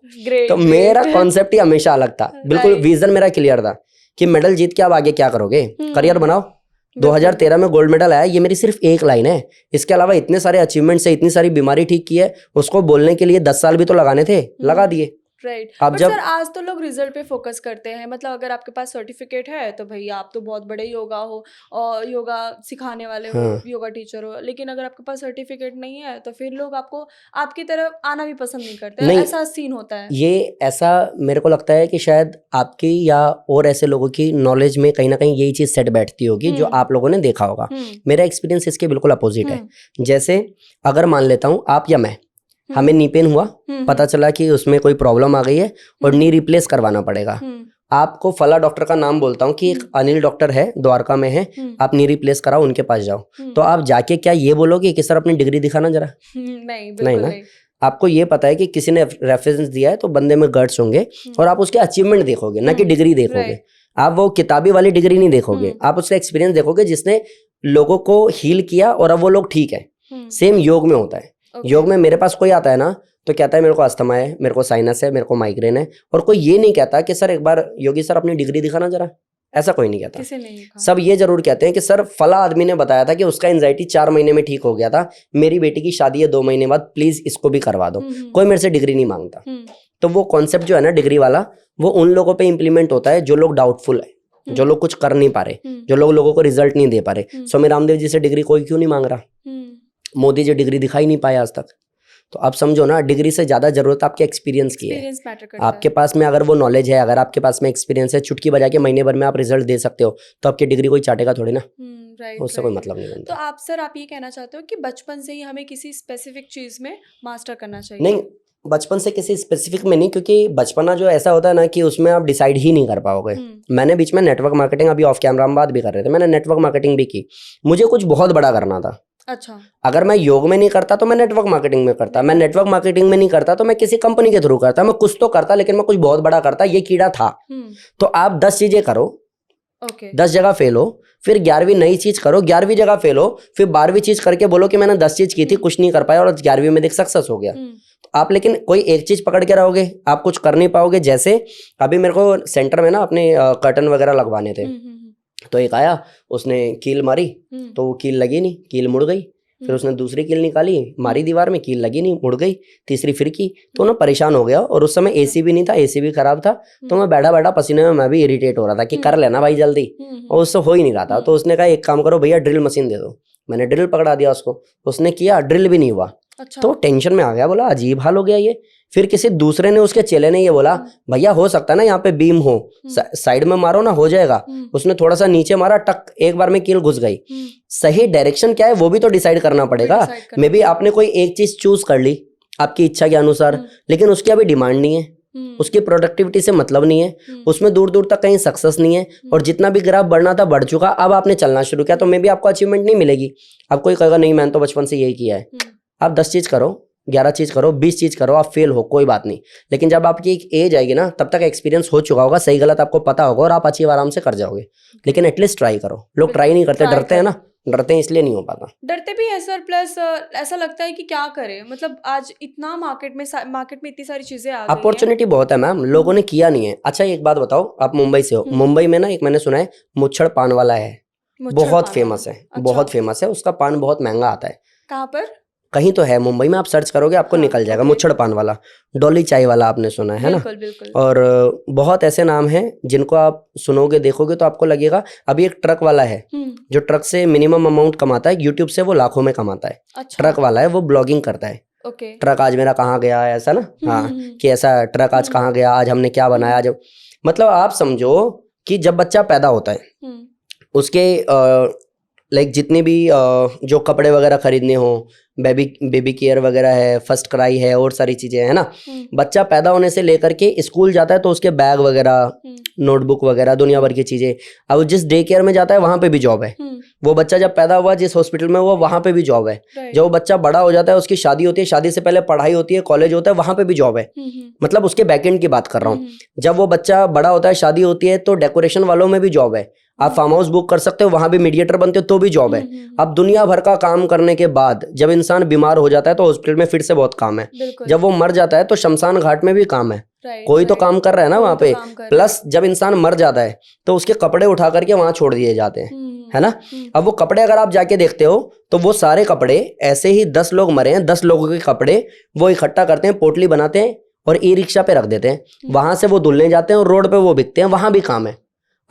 तो मेरा कॉन्सेप्ट ही हमेशा अलग था, बिल्कुल विजन मेरा क्लियर था कि मेडल जीत के अब आगे क्या करोगे, करियर बनाओ। 2013 में गोल्ड मेडल आया, ये मेरी सिर्फ एक लाइन है। इसके अलावा इतने सारे अचीवमेंट्स है, इतनी सारी बीमारी ठीक की है, उसको बोलने के लिए 10 साल भी तो लगाने थे, लगा दिए। राइट। अब जब सर आज तो लोग रिजल्ट पे फोकस करते हैं, मतलब अगर आपके पास सर्टिफिकेट है तो भैया आप तो बहुत बड़े योगा हो और योगा सिखाने वाले हो, योगा टीचर हो, लेकिन अगर आपके पास सर्टिफिकेट नहीं है तो फिर लोग आपको आपकी तरफ आना भी पसंद नहीं करते। नहीं, ऐसा सीन होता है। ये ऐसा मेरे को लगता है कि शायद आपकी या और ऐसे लोगों की नॉलेज में कहीं ना कहीं यही चीज सेट बैठती होगी जो आप लोगों ने देखा होगा। मेरा एक्सपीरियंस इसके बिल्कुल अपोजिट है। जैसे अगर मान लेता हूँ आप या मैं, हमें नी पेन हुआ, पता चला कि उसमें कोई प्रॉब्लम आ गई है और नी रिप्लेस करवाना पड़ेगा। आपको फला डॉक्टर का नाम बोलता हूँ कि एक अनिल डॉक्टर है, द्वारका में है, आप नी रिप्लेस कराओ, उनके पास जाओ। तो आप जाके क्या ये बोलोगे कि सर अपनी डिग्री दिखाना जरा? नहीं ना। आपको ये पता है कि किसी ने रेफरेंस दिया है तो बंदे में गट्स होंगे और आप उसके अचीवमेंट देखोगे, ना कि डिग्री देखोगे। आप वो किताबी वाली डिग्री नहीं देखोगे, आप उसका एक्सपीरियंस देखोगे जिसने लोगों को हील किया और अब वो लोग ठीक है। सेम योग में होता है। योग में मेरे पास कोई आता है ना तो कहता है मेरे को अस्थमा है, मेरे को साइनस है, मेरे को माइग्रेन है, और कोई ये नहीं कहता कि सर एक बार योगी सर अपनी डिग्री दिखाना जरा। ऐसा कोई नहीं कहता। सब ये जरूर कहते हैं कि सर फला आदमी ने बताया था कि उसका एंजाइटी 4 महीने में ठीक हो गया था, मेरी बेटी की शादी है 2 महीने बाद, प्लीज इसको भी करवा दो। कोई मेरे से डिग्री नहीं मांगता। तो वो कॉन्सेप्ट जो है ना डिग्री वाला, वो उन लोगों पे इम्प्लीमेंट होता है जो लोग डाउटफुल है, जो लोग कुछ कर नहीं पा रहे, जो लोग लोगों को रिजल्ट नहीं दे पा रहे। स्वामी रामदेव जी से डिग्री कोई क्यों नहीं मांग रहा? मोदी जी डिग्री दिखाई नहीं पाए आज तक। तो आप समझो ना, डिग्री से ज्यादा जरूरत आपके एक्सपीरियंस की है। आपके पास में अगर वो नॉलेज है, अगर आपके पास में एक्सपीरियंस है, चुटकी बजा के महीने भर में आप रिजल्ट दे सकते हो, तो आपकी डिग्री कोई चाटेगा थोड़ी ना। उससे कोई मतलब नहीं बनता। तो आप सर आप ये कहना चाहते हो कि बचपन से ही हमें किसी स्पेसिफिक चीज में मास्टर करना चाहिए? नहीं, बचपन से किसी स्पेसिफिक में नहीं, क्योंकि बचपना जो ऐसा होता है ना कि उसमें आप डिसाइड ही नहीं कर पाओगे। मैंने बीच में नेटवर्क मार्केटिंग, अभी ऑफ कैमरा हम बात भी कर रहे थे, मैंने नेटवर्क मार्केटिंग भी की। मुझे कुछ बहुत बड़ा करना था। अच्छा। अगर मैं योग में नहीं करता तो मैं नेटवर्क मार्केटिंग में करता, मैं नेटवर्क मार्केटिंग में नहीं करता तो मैं किसी कंपनी के थ्रू करता, मैं कुछ तो करता, लेकिन मैं कुछ बहुत बड़ा करता। ये कीड़ा था। तो आप 10 चीजें करो, 10 जगह फेल हो, फिर 11वीं नई चीज करो, 11वीं जगह फेल हो, फिर 12वीं चीज करके बोलो कि मैंने 10 चीज की थी, कुछ नहीं कर पाया और 11वीं में देख सक्सेस हो गया। तो आप लेकिन कोई एक चीज पकड़ के रहोगे, आप कुछ कर नहीं पाओगे। जैसे अभी मेरे को सेंटर में ना अपने कर्टन वगैरह लगवाने थे, तो एक आया, उसने कील मारी तो वो कील लगी नहीं, कील मुड़ गई। फिर उसने दूसरी कील निकाली, मारी दीवार में, कील लगी नहीं, मुड़ गई। तीसरी फिर की, तो ना परेशान हो गया। और उस समय एसी भी नहीं था, एसी भी खराब था, तो मैं बैठा बैठा पसीने में मैं भी इरिटेट हो रहा था कि कर लेना भाई जल्दी, और उससे हो ही नहीं रहा था। तो उसने कहा एक काम करो भैया, ड्रिल मशीन दे दो। मैंने ड्रिल पकड़ा दिया उसको, उसने किया, ड्रिल भी नहीं हुआ। अच्छा। तो टेंशन में आ गया, बोला अजीब हाल हो गया ये, फिर किसी दूसरे ने, उसके चेले ने ये बोला भैया हो सकता है ना यहाँ पे बीम हो, साइड में मारो ना, हो जाएगा। उसने थोड़ा सा नीचे मारा, टक, एक बार में कील घुस गई। सही डायरेक्शन क्या है वो भी तो डिसाइड करना पड़ेगा। मे बी आपने कोई एक चीज चूज कर ली आपकी इच्छा के अनुसार, लेकिन उसकी अभी डिमांड नहीं है, उसकी प्रोडक्टिविटी से मतलब नहीं है, उसमें दूर दूर तक कहीं सक्सेस नहीं है, और जितना भी ग्राफ बढ़ना था बढ़ चुका। अब आपने चलना शुरू किया तो मे बी आपको अचीवमेंट नहीं मिलेगी। अब कोई कहेगा नहीं मैंने तो बचपन से यही किया है। आप 10 चीज करो, 11 चीज करो, 20 चीज करो, आप फेल हो कोई बात नहीं, लेकिन जब आपकी एक एज आएगी ना तब तक एक्सपीरियंस हो चुका होगा, सही गलत आपको पता होगा और आप अचीव आराम से कर जाओगे। लेकिन एटलीस्ट ट्राई करो। लोग ट्राई नहीं करते, डरते हैं ना, डरते हैं इसलिए नहीं हो पाता। डरते भी है सर, प्लस ऐसा लगता है कि क्या करें, मतलब आज इतना मार्केट में इतनी सारी चीजें आ गई हैं, अपॉर्चुनिटी बहुत है मैम, लोगों ने किया नहीं है। अच्छा एक बात बताओ, आप मुंबई से हो, मुंबई में ना एक मैंने सुना है मुच्छड़ पान वाला है, बहुत फेमस है। अच्छा। बहुत फेमस है, उसका पान बहुत महंगा आता है। कहाँ पर? कहीं तो है मुंबई में, आप सर्च करोगे आपको निकल जाएगा। मुच्छड़ पान वाला, डॉली चाय वाला आपने सुना है ना? बिल्कुल। और बहुत ऐसे नाम हैं जिनको आप सुनोगे देखोगे तो आपको लगेगा। अभी एक ट्रक वाला है जो ट्रक से मिनिमम अमाउंट कमाता है, यूट्यूब से वो लाखों में कमाता है। अच्छा। ट्रक वाला है, वो ब्लॉगिंग करता है। ट्रक आज मेरा कहाँ गया, ऐसा ना, हाँ, कि ऐसा ट्रक आज कहाँ गया, आज हमने क्या बनाया, आज मतलब आप समझो कि जब बच्चा पैदा होता है उसके लाइक जितने भी जो कपड़े वगैरह खरीदने हो, बेबी केयर वगैरह है, फर्स्ट क्राई है, और सारी चीजें है ना। बच्चा पैदा होने से लेकर के स्कूल जाता है तो उसके बैग वगैरह, नोटबुक वगैरह, दुनिया भर की चीजें। अब जिस डे केयर में जाता है वहां पे भी जॉब है। वो बच्चा जब पैदा हुआ जिस हॉस्पिटल में हुआ वहां पे भी जॉब है। जब वो बच्चा बड़ा हो जाता है, उसकी शादी होती है, शादी से पहले पढ़ाई होती है, कॉलेज होता है, वहां पे भी जॉब है। मतलब उसके बैकएंड की बात कर रहा हूँ। जब वो बच्चा बड़ा होता है, शादी होती है, तो डेकोरेशन वालों में भी जॉब है। आप फार्म हाउस बुक कर सकते हो, वहां भी मीडिएटर बनते हो तो भी जॉब है। अब दुनिया भर का काम करने के बाद जब इंसान बीमार हो जाता है तो हॉस्पिटल में फिर से बहुत काम है। जब वो मर जाता है तो शमशान घाट में भी काम है। कोई तो काम कर रहा है ना वहां पे। प्लस जब इंसान मर जाता है तो उसके कपड़े उठा करके वहां छोड़ दिए जाते हैं, है ना। अब वो कपड़े अगर आप जाके देखते हो तो वो सारे कपड़े ऐसे ही 10 लोग मरे हैं, 10 लोगों के कपड़े वो इकट्ठा करते हैं, पोटली बनाते हैं और ई रिक्शा पे रख देते हैं। वहां से वो धुलने जाते हैं और रोड पे वो बिकते हैं, वहां भी काम है।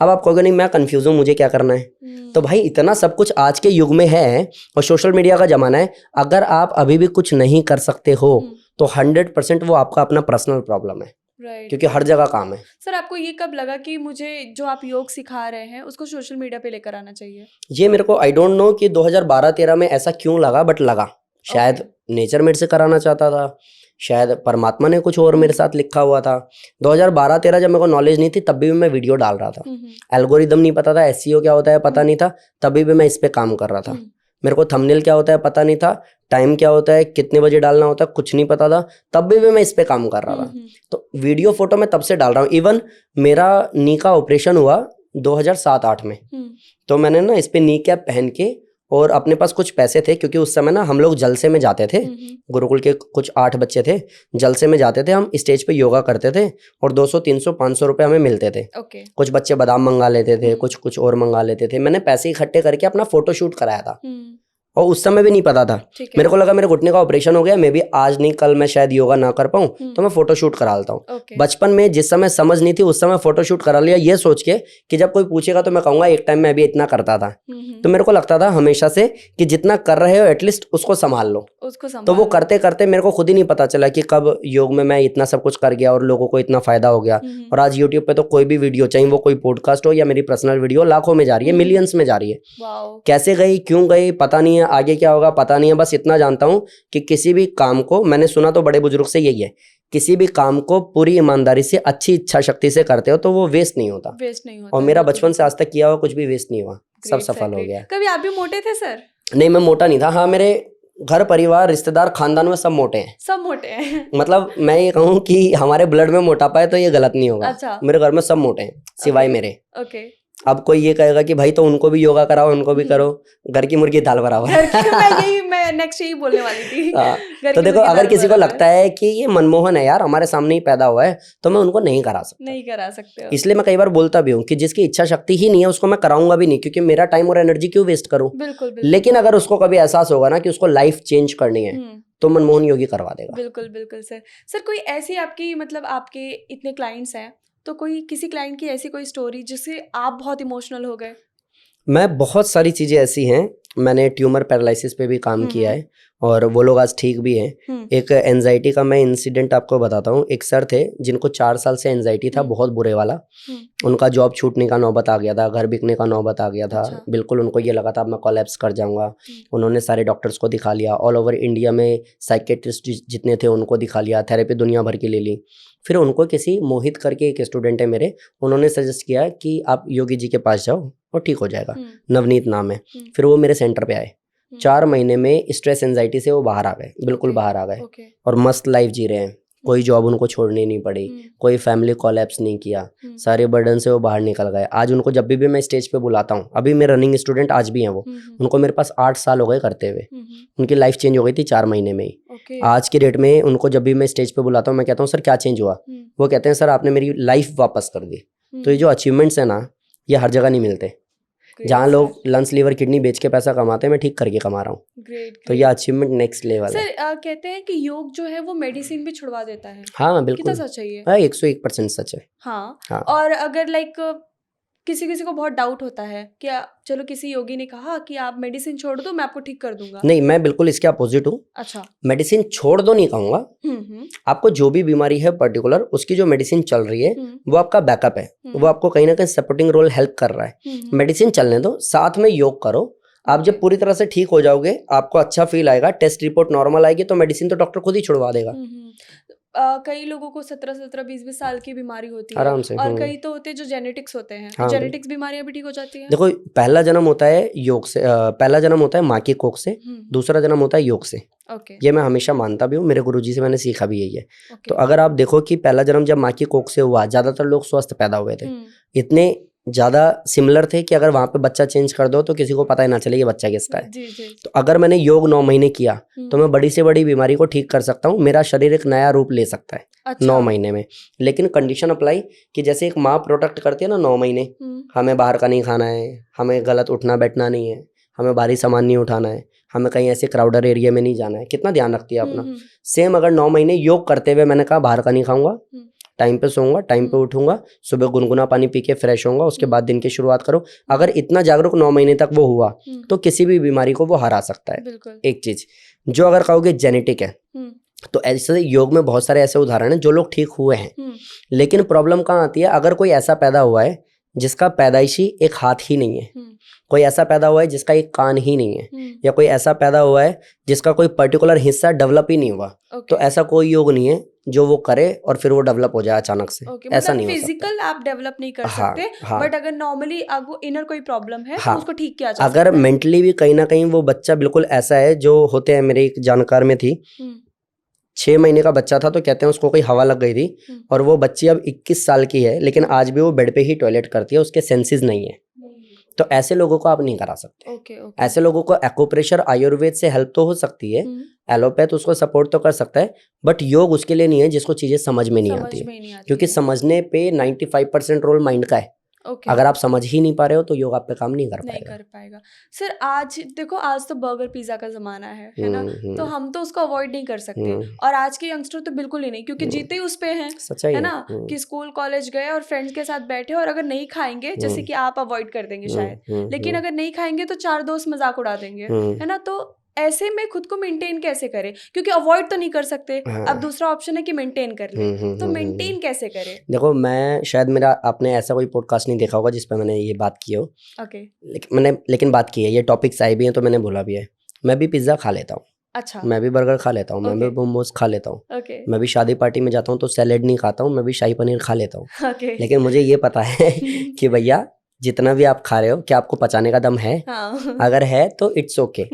अब आप कहोगे नहीं मैं कंफ्यूज हूँ, मुझे क्या करना है। तो भाई इतना सब कुछ आज के युग में है और सोशल मीडिया का जमाना है। अगर आप अभी भी कुछ नहीं कर सकते हो तो 100% वो आपका अपना पर्सनल प्रॉब्लम है। क्योंकि हर जगह काम है। सर आपको ये कब लगा कि मुझे जो आप योग सिखा रहे हैं उसको सोशल मीडिया पे लेकर आना चाहिए? ये मेरे को आई डोंट नो कि 2012-13 में ऐसा क्यों लगा, बट लगा। शायद नेचर मेरे से कराना चाहता था, शायद परमात्मा ने कुछ और मेरे साथ लिखा हुआ था। 2012-13 जब मेरे को नॉलेज नहीं थी तब भी मैं वीडियो डाल रहा था। एल्गोरिदम नहीं पता था, एसईओ क्या होता है पता नहीं था, तभी भी मैं इस पे काम कर रहा था। मेरे को थंबनेल क्या होता है पता नहीं था, टाइम क्या होता है, कितने बजे डालना होता है कुछ नहीं पता था, तब भी मैं इस पे काम कर रहा था। तो वीडियो फोटो मैं तब से डाल रहा हूँ। इवन मेरा नी का ऑपरेशन हुआ 2007-8 में, तो मैंने ना इस पे नी कैप पहन के, और अपने पास कुछ पैसे थे क्योंकि उस समय ना हम लोग जलसे में जाते थे, गुरुकुल के कुछ 8 बच्चे थे, जलसे में जाते थे, हम स्टेज पे योगा करते थे और 200 300 500 रुपए हमें मिलते थे। कुछ बच्चे बादाम मंगा लेते थे, कुछ और मंगा लेते थे। मैंने पैसे इकट्ठे करके अपना फोटो शूट कराया था और उस समय भी नहीं पता था। मेरे को लगा मेरे घुटने का ऑपरेशन हो गया, मे बी आज नहीं कल मैं शायद योगा ना कर पाऊं, तो मैं फोटो शूट करा लेता हूँ। बचपन में जिस समय समझ नहीं थी उस समय फोटो शूट करा लिया, ये सोच के कि जब कोई पूछेगा तो मैं कहूंगा एक टाइम मैं भी इतना करता था। तो मेरे को लगता था हमेशा से कि जितना कर रहे हो एटलीस्ट उसको संभाल लो, तो वो करते करते मेरे को खुद ही नहीं पता चला कि कब योग में मैं इतना सब कुछ कर गया और लोगों को इतना फायदा हो गया। और आज यूट्यूब पे तो कोई भी वीडियो, चाहे वो कोई पॉडकास्ट हो या मेरी पर्सनल वीडियो, लाखों में जा रही है, मिलियंस में जा रही है। कैसे गई क्यों गई पता नहीं है, आगे क्या होगा पता नहीं है। बस इतना जानता हूँ कि किसी भी काम को, मैंने सुना तो बड़े बुजुर्ग से यही है, किसी भी काम को पूरी ईमानदारी से अच्छी इच्छा शक्ति से करते हो तो वो वेस्ट नहीं होता। और मेरा बचपन से आज तक किया हुआ कुछ भी वेस्ट नहीं हुआ, सब सफल हो गया। कभी आप भी मोटे थे सर? नहीं मैं मोटा नहीं था। हाँ मेरे घर परिवार रिश्तेदार खानदान में सब मोटे हैं। सब मोटे हैं मतलब मैं ये कहूँ कि हमारे ब्लड में मोटापा है तो ये गलत नहीं होगा। अच्छा। मेरे घर में सब मोटे हैं सिवाय मेरे। अब कोई ये कहेगा कि भाई तो उनको भी योगा कराओ, उनको भी करो, घर की मुर्गी दाल बराबर। मैं नेक्स्ट यही बोलने वाली थी। तो देखो अगर किसी को लगता है कि ये मनमोहन है यार हमारे सामने ही पैदा हुआ है, तो मैं उनको नहीं करा सकता। इसलिए मैं कई बार बोलता भी हूँ कि जिसकी इच्छा शक्ति ही नहीं है उसको मैं कराऊंगा भी नहीं, क्योंकि मेरा टाइम और एनर्जी क्यों वेस्ट करूँ। लेकिन अगर उसको कभी एहसास होगा ना कि उसको लाइफ चेंज करनी है तो मनमोहन योगी करवा देगा। बिल्कुल सर कोई ऐसी आपकी, मतलब आपके इतने क्लाइंट्स हैं तो कोई किसी क्लाइंट की ऐसी कोई स्टोरी जिससे आप बहुत इमोशनल हो गए? मैं बहुत सारी चीजें ऐसी हैं, मैंने ट्यूमर पैरालिसिस पे भी काम किया है और वो लोग आज ठीक भी हैं। एक एंजाइटी का मैं इंसिडेंट आपको बताता हूँ। एक सर थे जिनको 4 साल से एंजाइटी था, बहुत बुरे वाला। उनका जॉब छूटने का नौबत आ गया था, घर बिकने का नौबत आ गया था। अच्छा। बिल्कुल उनको ये लगा था मैं कोलैप्स कर जाऊंगा। उन्होंने सारे डॉक्टर्स को दिखा लिया, ऑल ओवर इंडिया में साइकेट्रिस्ट जितने थे उनको दिखा लिया, थेरेपी दुनिया भर की ले ली। फिर उनको किसी मोहित करके एक स्टूडेंट है मेरे, उन्होंने सजेस्ट किया कि आप योगी जी के पास जाओ और ठीक हो जाएगा। नवनीत नाम है। फिर वो मेरे सेंटर पे आए। 4 महीने में स्ट्रेस एंजाइटी से वो बाहर आ गए, बिल्कुल बाहर आ गए और मस्त लाइफ जी रहे हैं। कोई जॉब उनको छोड़नी नहीं पड़ी, कोई फैमिली कोलैप्स नहीं किया, सारे बर्डन से वो बाहर निकल गए। आज उनको जब भी मैं स्टेज पे बुलाता हूँ, अभी मेरे रनिंग स्टूडेंट आज भी हैं वो, उनको मेरे पास 8 साल हो गए करते हुए। उनकी लाइफ चेंज हो गई थी 4 महीने में ही। आज की डेट में उनको जब भी मैं स्टेज पे बुलाता हूँ, मैं कहता हूँ सर क्या चेंज हुआ? वो कहते हैं सर आपने मेरी लाइफ वापस कर दी। तो ये जो अचीवमेंट्स है ना, ये हर जगह नहीं मिलते। जहाँ लोग लंग्स लीवर किडनी बेच के पैसा कमाते हैं, मैं ठीक करके कमा रहा हूँ। तो ये अचीवमेंट नेक्स्ट लेवल है। सर कहते हैं कि योग जो है वो मेडिसिन भी छुड़वा देता है। हाँ बिल्कुल, कितना सच है ये? 101% सच है। हाँ। और अगर लाइक किसी किसी को बहुत डाउट होता है कि चलो किसी योगी ने कहा कि आप मेडिसिन छोड़ दो, मैं आपको ठीक कर दूंगा। नहीं, मैं बिल्कुल इसके अपोजिट हूँ। अच्छा। मेडिसिन छोड़ दो नहीं कहूंगा। आपको जो भी बीमारी है पर्टिकुलर, उसकी जो मेडिसिन चल रही है वो आपका बैकअप है, वो आपको कहीं ना कहीं सपोर्टिंग रोल हेल्प कर रहा है। मेडिसिन चलने दो, साथ में योग करो। आप जब पूरी तरह से ठीक हो जाओगे, आपको अच्छा फील आएगा, टेस्ट रिपोर्ट नॉर्मल आएगी, तो मेडिसिन तो डॉक्टर खुद ही छुड़वा देगा। कई लोगों को 17-17, 20-20 साल की बीमारी होती है आराम से। और कई तो होते हैं जो जेनेटिक्स होते हैं। हाँ, जेनेटिक्स बीमारियां भी ठीक हो जाती हैं। देखो, पहला जन्म होता है योग से, पहला जन्म होता है माँ की कोख से, दूसरा जन्म होता है योग से। ये मैं हमेशा मानता भी हूँ, मेरे गुरुजी से मैंने सीखा भी यही है। तो अगर आप देखो कि पहला जन्म जब माँ की कोख से हुआ, ज्यादातर लोग स्वस्थ पैदा हुए थे, इतने ज्यादा सिमिलर थे कि अगर वहां पे बच्चा चेंज कर दो तो किसी को पता ही ना चले ये बच्चा किसका है। जी। तो अगर मैंने योग 9 महीने किया तो मैं बड़ी से बड़ी बीमारी को ठीक कर सकता हूँ, मेरा शरीर एक नया रूप ले सकता है। अच्छा। 9 महीने में। लेकिन कंडीशन अप्लाई कि जैसे एक माँ प्रोटेक्ट करती है ना 9 महीने, हमें बाहर का नहीं खाना है, हमें गलत उठना बैठना नहीं है, हमें भारी सामान नहीं उठाना है, हमें कहीं ऐसे क्राउडर एरिया में नहीं जाना है, कितना ध्यान रखती है अपना। सेम अगर 9 महीने योग करते हुए मैंने कहा बाहर का नहीं खाऊंगा, टाइम पे सोऊंगा, टाइम पे उठूंगा, सुबह गुनगुना पानी पी के फ्रेश होऊंगा, उसके बाद दिन की शुरुआत करो। अगर इतना जागरूक 9 महीने तक वो हुआ तो किसी भी बीमारी को वो हरा सकता है। एक चीज जो अगर कहोगे जेनेटिक है, तो ऐसे योग में बहुत सारे ऐसे उदाहरण हैं जो लोग ठीक हुए हैं। लेकिन प्रॉब्लम कहाँ आती है? अगर कोई ऐसा पैदा हुआ है जिसका पैदाइशी एक हाथ ही नहीं है, कोई ऐसा पैदा हुआ है जिसका एक कान ही नहीं है, या कोई ऐसा पैदा हुआ है जिसका कोई पर्टिकुलर हिस्सा डेवलप ही नहीं हुआ, तो ऐसा कोई योग नहीं है जो वो करे और फिर वो डेवलप हो जाए अचानक से। ऐसा नहीं हो सकता। फिजिकल आप डेवलप नहीं कर सकते, बट अगर नॉर्मली आपको इनर कोई प्रॉब्लम है तो उसको ठीक किया जा सकता है। अगर मेंटली भी कहीं ना कहीं वो बच्चा बिल्कुल ऐसा है, जो होते हैं, मेरे एक जानकार में थी, 6 महीने का बच्चा था, तो कहते हैं उसको कोई हवा लग गई थी और वो बच्ची अब 21 साल की है, लेकिन आज भी वो बेड पे ही टॉयलेट करती है, उसके सेंसेस नहीं है। तो ऐसे लोगों को आप नहीं करा सकते। ऐसे लोगों को एक्यूप्रेशर आयुर्वेद से हेल्प तो हो सकती है, एलोपैथ उसको सपोर्ट तो कर सकता है, बट योग उसके लिए नहीं है जिसको चीजें समझ में नहीं आती, क्योंकि समझने पे 95% रोल माइंड का है। अगर आप समझ ही नहीं पा रहे हो तो योग आप पे काम नहीं कर पाएगा। सर आज देखो, आज तो बर्गर पिज्जा का जमाना है ना, तो हम तो उसको अवॉइड नहीं कर सकते, और आज के यंगस्टर तो बिल्कुल ही नहीं, क्योंकि जीते ही उस पे हैं, है ना, कि स्कूल कॉलेज गए और फ्रेंड्स के साथ बैठे, और अगर नहीं खाएंगे, जैसे कि आप अवॉइड कर देंगे शायद, लेकिन अगर नहीं खाएंगे तो 4 दोस्त मजाक उड़ा देंगे, है ना। तो ऐसे में खुद को मेंटेन कैसे करें, क्योंकि अवॉइड तो नहीं कर सकते। अब दूसरा ऑप्शन है कि मेंटेन कर ले, तो मेंटेन कैसे करें? देखो, मैं शायद मेरा आपने ऐसा कोई पॉडकास्ट नहीं देखा होगा जिस पे मैंने ये बात की हो। ओके। लेकिन बात की है, ये टॉपिक्स आए भी हैं तो मैंने बोला भी है। मैं भी पिज्जा खा लेता हूँ। अच्छा। मैं भी बर्गर खा लेता हूँ, मैं भी मोमोज खा लेता हूँ, मैं भी शादी पार्टी में जाता हूँ तो सैलेड नहीं खाता हूँ, मैं भी शाही पनीर खा लेता हूँ। लेकिन मुझे ये पता है कि भैया जितना भी आप खा रहे हो, क्या आपको पचाने का दम है? अगर है तो इट्स ओके।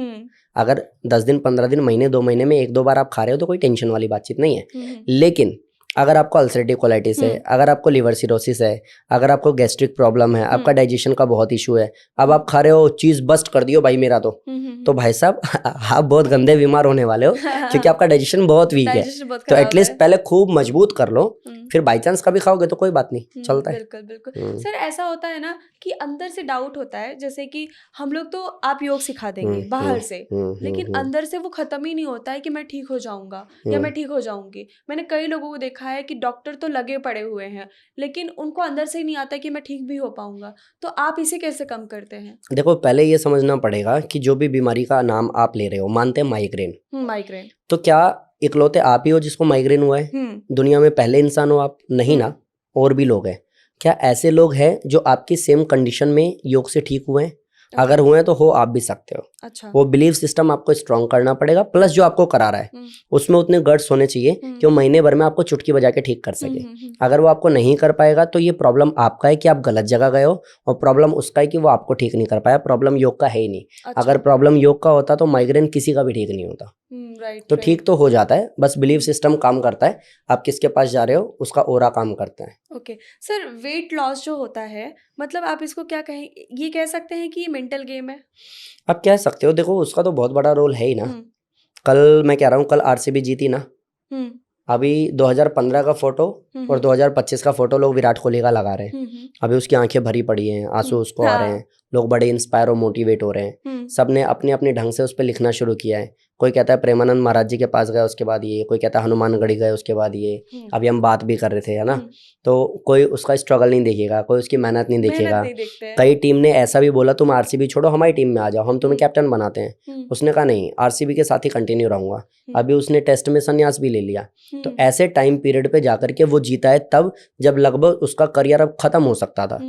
अगर 10 दिन, 15 दिन, महीने, 2 महीने में 1-2 बार आप खा रहे हो तो कोई टेंशन वाली बातचीत नहीं है। लेकिन अगर आपको अल्सरेटिव कोलाइटिस है, अगर आपको लिवर सिरोसिस है, अगर आपको गैस्ट्रिक प्रॉब्लम है, आपका डाइजेशन का बहुत इशू है, अब आप खा रहे हो, चीज बस्ट कर दियो भाई मेरा, तो भाई साहब आप बहुत गंदे बीमार होने वाले हो, क्योंकि आपका डाइजेशन बहुत वीक है। तो एटलीस्ट पहले खूब मजबूत कर लो, फिर बाई चांस कभी खाओगे तो कोई बात नहीं, चलता है। बिल्कुल। सर ऐसा होता है ना कि अंदर से डाउट होता है, जैसे कि हम लोग तो आप योग सिखा देंगे बाहर से, लेकिन अंदर से वो खत्म ही नहीं होता है कि मैं ठीक हो जाऊंगा या मैं ठीक हो जाऊंगी। मैंने कई लोगों को देखा देखा है कि डॉक्टर तो लगे पड़े हुए हैं लेकिन उनको अंदर से ही नहीं आता कि मैं ठीक भी हो पाऊंगा, तो आप इसे कैसे कम करते हैं? देखो, पहले ये समझना पड़ेगा कि जो भी बीमारी का नाम आप ले रहे हो, मानते हैं माइग्रेन, माइग्रेन, तो क्या इकलौते आप ही हो जिसको माइग्रेन हुआ है? दुनिया में पहले इंसान हो आप? नहीं ना, और भी लोग हैं। क्या ऐसे लोग हैं जो आपकी सेम कंडीशन में योग से ठीक हुए हैं? अगर हुए हैं तो हो आप भी सकते हो। अच्छा। वो बिलीफ सिस्टम आपको स्ट्रॉन्ग करना पड़ेगा, प्लस जो आपको करा रहा है उसमें उतने गट्स होने चाहिए कि वो महीने भर में आपको चुटकी बजा के ठीक कर सके। अगर वो आपको नहीं कर पाएगा तो ये प्रॉब्लम आपका है कि आप गलत जगह गए हो, और प्रॉब्लम उसका है कि वो आपको ठीक नहीं कर पाया। प्रॉब्लम योग का है ही नहीं। अच्छा। अगर प्रॉब्लम योग का होता तो माइग्रेन किसी का भी ठीक नहीं होता। तो ठीक तो हो जाता है, बस बिलीफ सिस्टम काम करता है। आप किसके पास जा रहे हो उसका ओरा काम करता है। ओके सर, वेट लॉस जो होता है, मतलब आप इसको क्या कहें, ये कह सकते हैं कि ये मेंटल गेम है? आप कह सकते हो। देखो, उसका तो बहुत बड़ा रोल है ही ना। कल मैं कह रहा हूँ, कल आरसीबी जीती ना, अभी 2015 का फोटो और 2025 का फोटो लोग विराट कोहली का लगा रहे हैं। अभी उसकी आंखें भरी पड़ी हैं, आंसू उसको आ रहे हैं, लोग बड़े इंस्पायर और मोटिवेट हो रहे हैं। सबने अपने अपने ढंग से उस पर लिखना शुरू किया है। कोई कहता है प्रेमानंद महाराज जी के पास गया उसके बाद ये, कोई कहता है हनुमानगढ़ी गए उसके बाद ये। अभी हम बात भी कर रहे थे, है ना। तो कोई उसका स्ट्रगल नहीं देखेगा, कोई उसकी मेहनत नहीं देखेगा। कई टीम ने ऐसा भी बोला तुम आरसीबी छोड़ो, हमारी टीम में आ जाओ, हम तुम्हें कैप्टन बनाते हैं। उसने कहा नहीं, आरसीबी के साथ ही कंटिन्यू रहूंगा। अभी उसने टेस्ट में संन्यास भी ले लिया। तो ऐसे टाइम पीरियड पे जाकर के वो जीता है, तब जब लगभग उसका करियर अब खत्म हो सकता था।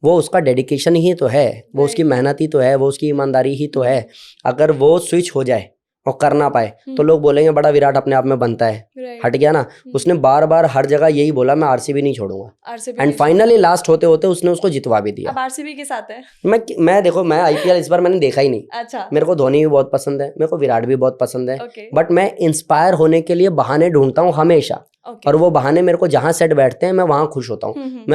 वो उसका डेडिकेशन ही तो है, वो उसकी मेहनत ही तो है, वो उसकी ईमानदारी ही तो है। अगर वो स्विच हो जाए और कर ना पाए तो लोग बोलेंगे बड़ा विराट अपने आप में बनता है। हट गया ना। उसने बार बार हर जगह यही बोला, मैं आरसीबी नहीं छोड़ूंगा, एंड फाइनली लास्ट होते होते उसने उसको जितवा भी दिया। अब आरसीबी के साथ है। मैं देखो, मैं आईपीएल इस बार मैंने देखा ही नहीं। अच्छा। मेरे को धोनी भी बहुत पसंद है, मेरे को विराट भी बहुत पसंद है, बट मैं इंस्पायर होने के लिए बहाने ढूंढता हूँ हमेशा। और वो बहाने मेरे को जहां सेट बैठते हैं मैं वहां खुश होता हूँ।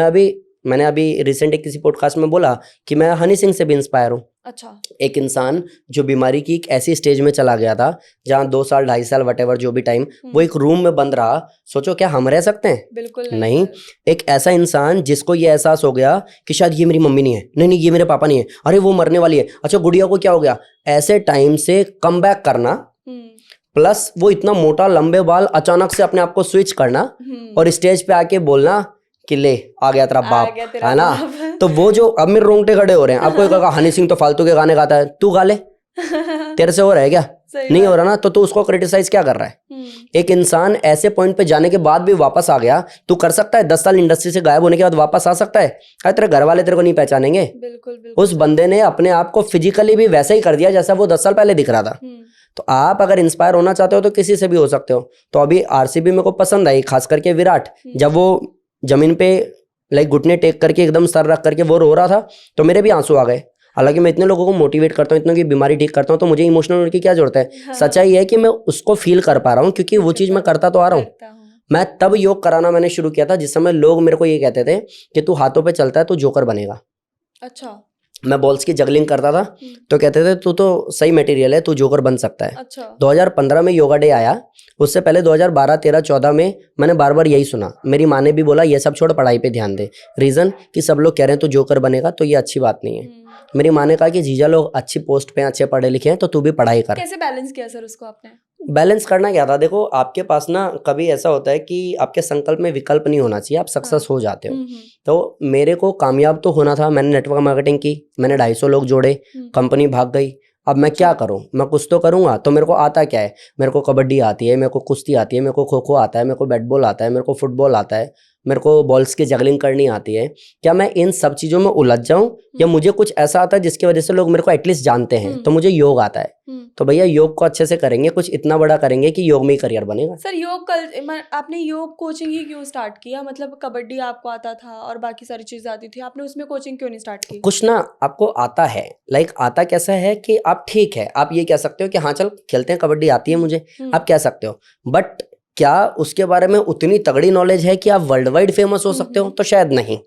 मैंने अभी रिसेंट किसी पॉडकास्ट में बोला कि मैं हनी सिंह से भी इंस्पायर हूँ। अच्छा। एक इंसान जो बीमारी की एक ऐसी स्टेज में चला गया था जहाँ 2 साल 2.5 साल वटेवर जो भी टाइम वो एक रूम में बंद रहा। सोचो क्या हम रह सकते हैं? बिल्कुल नहीं। एक ऐसा इंसान जिसको ये एहसास हो गया कि शायद ये मेरी मम्मी नहीं है, नहीं ये मेरे पापा नहीं है, अरे वो मरने वाली है, अच्छा गुड़िया को क्या हो गया। ऐसे टाइम से कम बैक करना, प्लस वो इतना मोटा लंबे बाल, अचानक से अपने आप को स्विच करना और स्टेज पे आके बोलना कि ले आ गया तेरा बाप, है ना। तो वो जो अब मेरे रोंगटे खड़े हो रहे हैं। आपको कहा हनी सिंह तो फालतू के गाने गाता है, तू गा ले, तेरे से हो रहा है क्या? नहीं हो रहा ना, तो तू उसको क्रिटिसाइज क्या कर रहा है? एक इंसान ऐसे पॉइंट पे जाने के बाद भी वापस आ गया। तू कर सकता है 10 साल इंडस्ट्री से गायब होने के बाद वापस आ सकता है? अरे तेरे घर वाले तेरे को नहीं पहचानेंगे। बिल्कुल। उस बंदे ने अपने आप को फिजिकली भी वैसे ही कर दिया जैसा वो 10 साल पहले दिख रहा था। तो आप अगर इंस्पायर होना चाहते हो तो किसी से भी हो सकते हो। तो अभी आरसीबी मेरे को पसंद आई, खास करके विराट। जब वो जमीन पे लाइक घुटने टेक करके एकदम सर रख करके वो रो रहा था तो मेरे भी आंसू आ गए। हालांकि मैं इतने लोगों को मोटिवेट करता हूँ, इतनों की बीमारी ठीक करता हूँ, तो मुझे इमोशनल होने की क्या जरूरत है? हाँ। सच्चाई है कि मैं उसको फील कर पा रहा हूँ क्योंकि वो चीज मैं करता तो आ रहा हूँ। मैं तब योग कराना मैंने शुरू किया था जिस समय लोग मेरे को ये कहते थे कि तू हाथों पे चलता है तो जोकर बनेगा। अच्छा। मैं बॉल्स की जगलिंग करता था तो कहते थे तू तो सही मटेरियल है, तू जोकर बन सकता है। अच्छा। 2015 में योगा डे आया, उससे पहले 2012, 13, 14 में मैंने बार बार यही सुना। मेरी माँ ने भी बोला ये सब छोड़, पढ़ाई पे ध्यान दे। रीजन कि सब लोग कह रहे हैं तू जोकर बनेगा, तो ये अच्छी बात नहीं है। मेरी माँ ने कहा कि जीजा लोग अच्छी पोस्ट पे अच्छे पढ़े लिखे हैं तो तू भी पढ़ाई कर। कैसे बैलेंस किया सर उसको आपने? बैलेंस करना क्या था, देखो आपके पास ना कभी ऐसा होता है कि आपके संकल्प में विकल्प नहीं होना चाहिए, आप सक्सेस हो जाते हो। तो मेरे को कामयाब तो होना था। मैंने नेटवर्क मार्केटिंग की, मैंने 250 लोग जोड़े, कंपनी भाग गई। अब मैं क्या करूं? मैं कुछ तो करूंगा। तो मेरे को आता क्या है? मेरे को कबड्डी आती है, मेरे को कुश्ती आती है, मेरे को खो खो आता है, मेरे को बैट बॉल आता है, मेरे को फुटबॉल आता है, मेरे को बॉल्स की जगलिंग करनी आती है। क्या मैं इन सब चीज़ों में उलझ जाऊं या मुझे कुछ ऐसा आता है जिसकी वजह से लोग मेरे को एटलीस्ट जानते हैं? तो मुझे योग आता है, तो भैया योग को अच्छे से करेंगे, कुछ इतना बड़ा करेंगे कि योग में ही करियर बनेगा। सर योग आपने योग कोचिंग ही क्यों स्टार्ट किया? मतलब कबड्डी आपको आता था और बाकी सारी चीजें आती थी, आपने उसमें कोचिंग क्यों नहीं स्टार्ट की? कुछ ना आपको आता है, लाइक आता कैसा है कि आप ठीक है, आप ये कह सकते हो कि हाँ चल खेलते हैं, कबड्डी आती है मुझे, आप कह सकते हो। बट क्या उसके बारे में उतनी तगड़ी नॉलेज है कि आप वर्ल्ड वाइड फेमस हो सकते हो? तो शायद नहीं।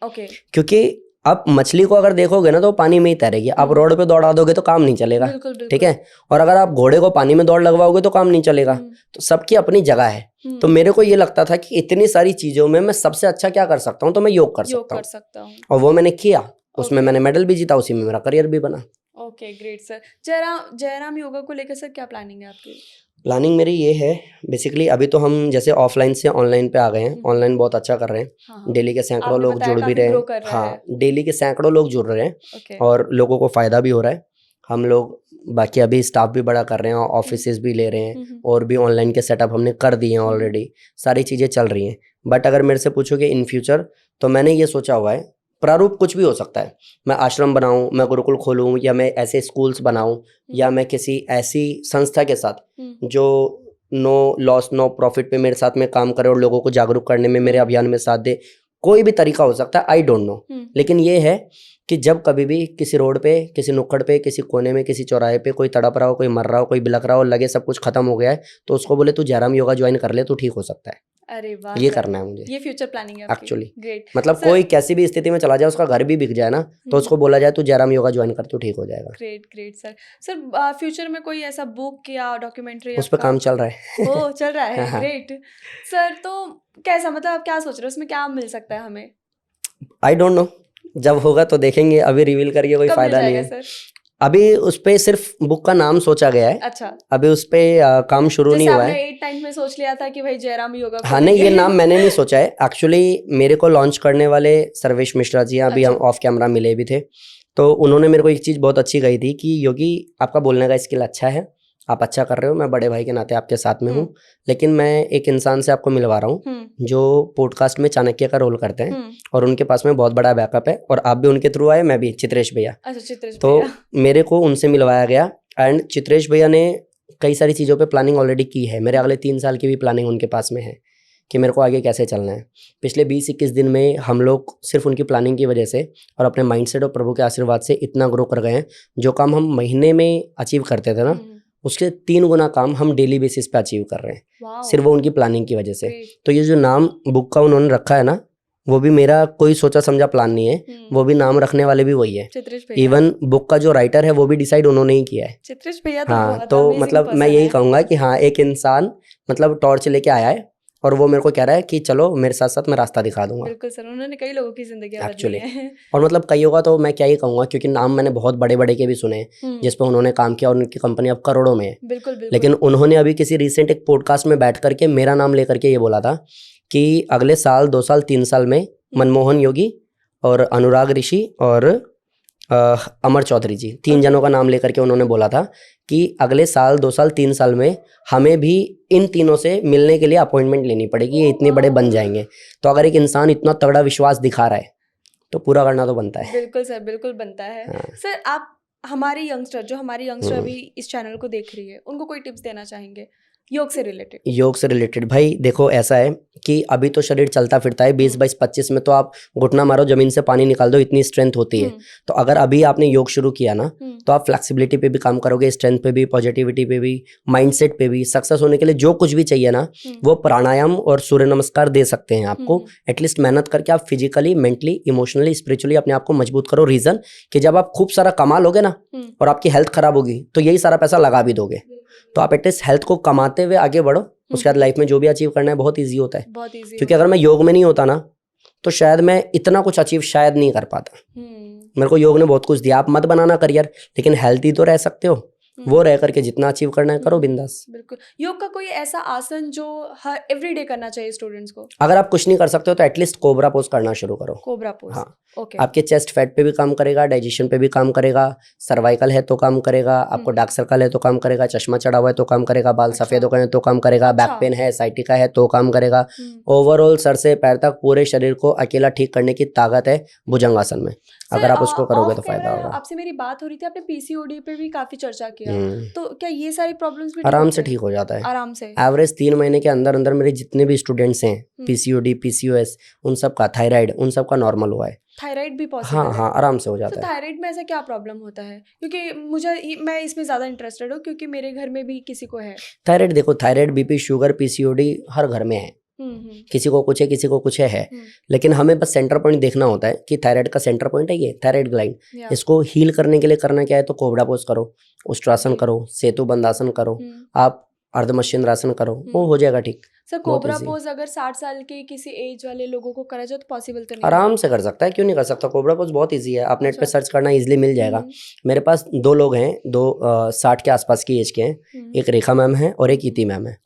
ओके। क्योंकि आप मछली को अगर देखोगे ना तो पानी में ही तैरेगी, आप रोड पे दौड़ा दोगे तो काम नहीं चलेगा। ठीक है। और अगर आप घोड़े को पानी में दौड़ लगवाओगे तो काम नहीं चलेगा। तो सबकी अपनी जगह है। तो मेरे को ये लगता था कि इतनी सारी चीजों में मैं सबसे अच्छा क्या कर सकता हूँ, तो मैं योग कर सकता हूँ। और वो मैंने किया, उसमें मैंने मेडल भी जीता, उसी में मेरा करियर भी बना। Okay great sir. Jairam yoga को लेकर सर क्या प्लानिंग है आपकी? प्लानिंग मेरी ये है बेसिकली, अभी तो हम जैसे ऑफलाइन से ऑनलाइन पे आ गए हैं। ऑनलाइन बहुत अच्छा कर रहे हैं। हाँ। डेली के सैकड़ों लोग जुड़ भी रहे हैं। हाँ, डेली के सैकड़ों लोग जुड़ रहे हैं और लोगों को फायदा भी हो रहा है। हम लोग बाकी अभी स्टाफ भी बड़ा कर रहे हैं, ऑफिसेज भी ले रहे हैं और भी ऑनलाइन के सेटअप हमने कर दिए हैं ऑलरेडी। सारी चीज़ें चल रही हैं। बट अगर मेरे से पूछोगे इन फ्यूचर, तो मैंने ये सोचा हुआ है, प्रारूप कुछ भी हो सकता है। मैं आश्रम बनाऊं, मैं गुरुकुल खोलूं, या मैं ऐसे स्कूल्स बनाऊं, या मैं किसी ऐसी संस्था के साथ जो नो लॉस नो प्रॉफिट पे मेरे साथ में काम करे और लोगों को जागरूक करने में मेरे अभियान में साथ दे। कोई भी तरीका हो सकता है, आई डोंट नो। लेकिन ये है कि जब कभी भी किसी रोड पे, किसी नुक्कड़ पे, किसी कोने में, किसी चौराहे पे कोई तड़प रहा हो, कोई मर रहा हो, कोई बिलख रहा हो, लगे सब कुछ खत्म हो गया है, तो उसको बोले तू जयराम योगा ज्वाइन कर ले, तो ठीक हो सकता है। अरे वाह, ये करना है मुझे। ये फ्यूचर प्लानिंग है एक्चुअली। ग्रेट। मतलब कोई कैसी भी स्थिति में चला जाए, उसका घर भी बिक जाए ना, तो उसको बोला जाए तू जयराम योगा ज्वाइन कर, तो ठीक हो जाएगा। Great great sir. Sir future में कोई ऐसा बुक या डॉक्यूमेंट्री उस पर काम चल रहा है। ओ चल रहा है, ग्रेट सर। तो कैसा, मतलब आप क्या सोच रहे हो, उसमें क्या मिल सकता है हमें? आई डोंट नो, जब होगा तो देखेंगे। अभी रिवील करके कोई फायदा नहीं है सर? अभी उस पे सिर्फ बुक का नाम सोचा गया है। अच्छा। अभी उस पे काम शुरू नहीं हुआ है। आपने 8 टाइम में सोच लिया था कि भाई जयराम योगा। हाँ नहीं, ये नाम मैंने नहीं सोचा है। एक्चुअली मेरे को लॉन्च करने वाले सर्वेश मिश्रा जी अभी हम ऑफ कैमरा मिले भी थे, तो उन्होंने मेरे को एक चीज़ बहुत अच्छी कही थी कि योगी आपका बोलने का स्किल अच्छा है, आप अच्छा कर रहे हो, मैं बड़े भाई के नाते आपके साथ में हूँ, लेकिन मैं एक इंसान से आपको मिलवा रहा हूँ जो पॉडकास्ट में चाणक्य का रोल करते हैं और उनके पास में बहुत बड़ा बैकअप है, और आप भी उनके थ्रू आए, मैं भी, चित्रेश भैया। अच्छा, चित्रेश तो मेरे को उनसे मिलवाया गया एंड चित्रेश भैया ने कई सारी चीज़ों पे प्लानिंग ऑलरेडी की है। मेरे अगले 3 साल की भी प्लानिंग उनके पास में है कि मेरे को आगे कैसे चलना है। पिछले 20-21 दिन में हम लोग सिर्फ उनकी प्लानिंग की वजह से और अपने माइंडसेट और प्रभु के आशीर्वाद से इतना ग्रो कर गए हैं, जो काम हम महीने में अचीव करते थे ना, उसके 3 गुना काम हम डेली बेसिस पे अचीव कर रहे हैं, सिर्फ वो उनकी प्लानिंग की वजह से। तो ये जो नाम बुक का उन्होंने रखा है ना, वो भी मेरा कोई सोचा समझा प्लान नहीं है, वो भी नाम रखने वाले भी वही है। इवन बुक का जो राइटर है वो भी डिसाइड उन्होंने ही किया है, चित्रेश भैया। हाँ, तो मतलब मैं यही कहूँगा कि हाँ, एक इंसान मतलब टॉर्च लेके आया है और वो मेरे को कह रहा है कि चलो मेरे साथ साथ मैं रास्ता दिखा दूंगा। बिल्कुल सर, उन्होंने कई लोगों की जिंदगी एक्चुअली, और मतलब कई होगा तो मैं क्या ही कहूँगा, क्योंकि नाम मैंने बहुत बड़े बड़े के भी सुने जिस पे उन्होंने काम किया और उनकी कंपनी अब करोड़ों में है। बिल्कुल। लेकिन उन्होंने अभी किसी रिसेंट एक पॉडकास्ट में बैठ करके मेरा नाम लेकर के ये बोला था कि अगले साल 2 साल 3 साल में मनमोहन योगी और अनुराग ऋषि और अमर चौधरी जी, 3 जनों का नाम लेकर के उन्होंने बोला था कि अगले साल 2 साल 3 साल में हमें भी इन तीनों से मिलने के लिए अपॉइंटमेंट लेनी पड़ेगी, ये इतने बड़े बन जाएंगे। तो अगर एक इंसान इतना तगड़ा विश्वास दिखा रहा है तो पूरा करना तो बनता है। बिल्कुल सर, बिल्कुल बनता है। हाँ। सर आप हमारी यंगस्टर अभी इस चैनल को देख रही है, उनको कोई टिप्स देना चाहेंगे योग से रिलेटेड? योग से रिलेटेड भाई देखो, ऐसा है कि अभी तो शरीर चलता फिरता है, 20 22 25 में तो आप घुटना मारो जमीन से पानी निकाल दो, इतनी स्ट्रेंथ होती है। तो अगर अभी आपने योग शुरू किया ना, तो आप फ्लेक्सिबिलिटी पे भी काम करोगे, स्ट्रेंथ पे भी, पॉजिटिविटी पे भी, माइंडसेट पे भी। सक्सेस होने के लिए जो कुछ भी चाहिए ना, वो प्राणायाम और सूर्य नमस्कार दे सकते हैं आपको। एटलीस्ट मेहनत करके आप फिजिकली, मेंटली, इमोशनली, स्पिरिचुअली अपने आप को मजबूत करो। रीजन कि जब आप खूब सारा कमा लोगे ना और आपकी हेल्थ खराब होगी, तो यही सारा पैसा लगा भी दोगे। तो आप एटलीस्ट हेल्थ को कमाते हुए आगे बढ़ो, उसके बाद लाइफ में जो भी अचीव करना है बहुत इजी होता है। बहुत इजी। क्योंकि अगर मैं योग में नहीं होता ना, तो शायद मैं इतना कुछ अचीव शायद नहीं कर पाता। मेरे को योग ने बहुत कुछ दिया। आप मत बनाना करियर, लेकिन हेल्थी तो रह सकते हो, वो रह करके जितना अचीव करना है करो बिंदास। बिल्कुल। योग का कोई ऐसा आसन जो हर एवरीडे करना चाहिए स्टूडेंट्स को? अगर आप कुछ नहीं कर सकते हो तो एटलीस्ट कोबरा पोज करना शुरू करो। कोबरा पोज, हाँ, ओके। आपके चेस्ट फैट पे भी काम करेगा, डाइजेशन पे भी काम करेगा, सर्वाइकल है तो काम करेगा, आपको डार्क सर्कल है तो काम करेगा, चश्मा चढ़ा हुआ है तो काम करेगा, बाल सफेद हो गए हैं तो काम करेगा, बैक पेन है, साइटिका है तो काम करेगा। ओवरऑल सर से पैर तक पूरे शरीर को अकेला ठीक करने की ताकत है भुजंगासन में। अगर आप उसको करोगे तो फायदा होगा। आपसे मेरी बात हो रही थी, आपने पीसीओडी पे भी काफी चर्चा किया, तो क्या ये सारी प्रॉब्लम्स भी आराम से ठीक हो जाता है? आराम से। एवरेज 3 महीने के अंदर अंदर मेरे जितने भी स्टूडेंट्स हैं, पीसीओडी, पीसीओएस, उन सब का, थायराइड, उन सब का नॉर्मल हुआ है। थायराइड भी पॉसिबल है? हाँ, आराम से हो जाता है। थायराइड में ऐसा क्या प्रॉब्लम होता है? क्योंकि मैं इसमें ज्यादा इंटरेस्टेड हूँ, क्योंकि मेरे घर में भी किसी को है थायराइड। देखो, थायराइड, बीपी, शुगर, पीसीओडी हर घर में है। किसी को कुछ है, किसी को कुछ है। लेकिन हमें बस सेंटर पॉइंट देखना होता है कि थायराइड का सेंटर पॉइंट है ये थायराइड ग्लैंड। इसको हील करने के लिए करना क्या है, तो कोबरा पोज करो, उष्ट्रासन करो, सेतु बंदासन करो। आप अर्ध मशीनरासन करो, वो हो जाएगा ठीक। सर कोबरा पोज अगर 60 साल के किसी एज वाले लोगों को करा जाए तो पॉसिबल तो नहीं? आराम से कर सकता है, क्यों नहीं कर सकता। कोबरा पोज बहुत इजी है, आप नेट पे सर्च करना इजीली मिल जाएगा। मेरे पास 2 लोग हैं, 60 के आसपास की एज के हैं, एक रेखा मैम है और एक इति मैम है।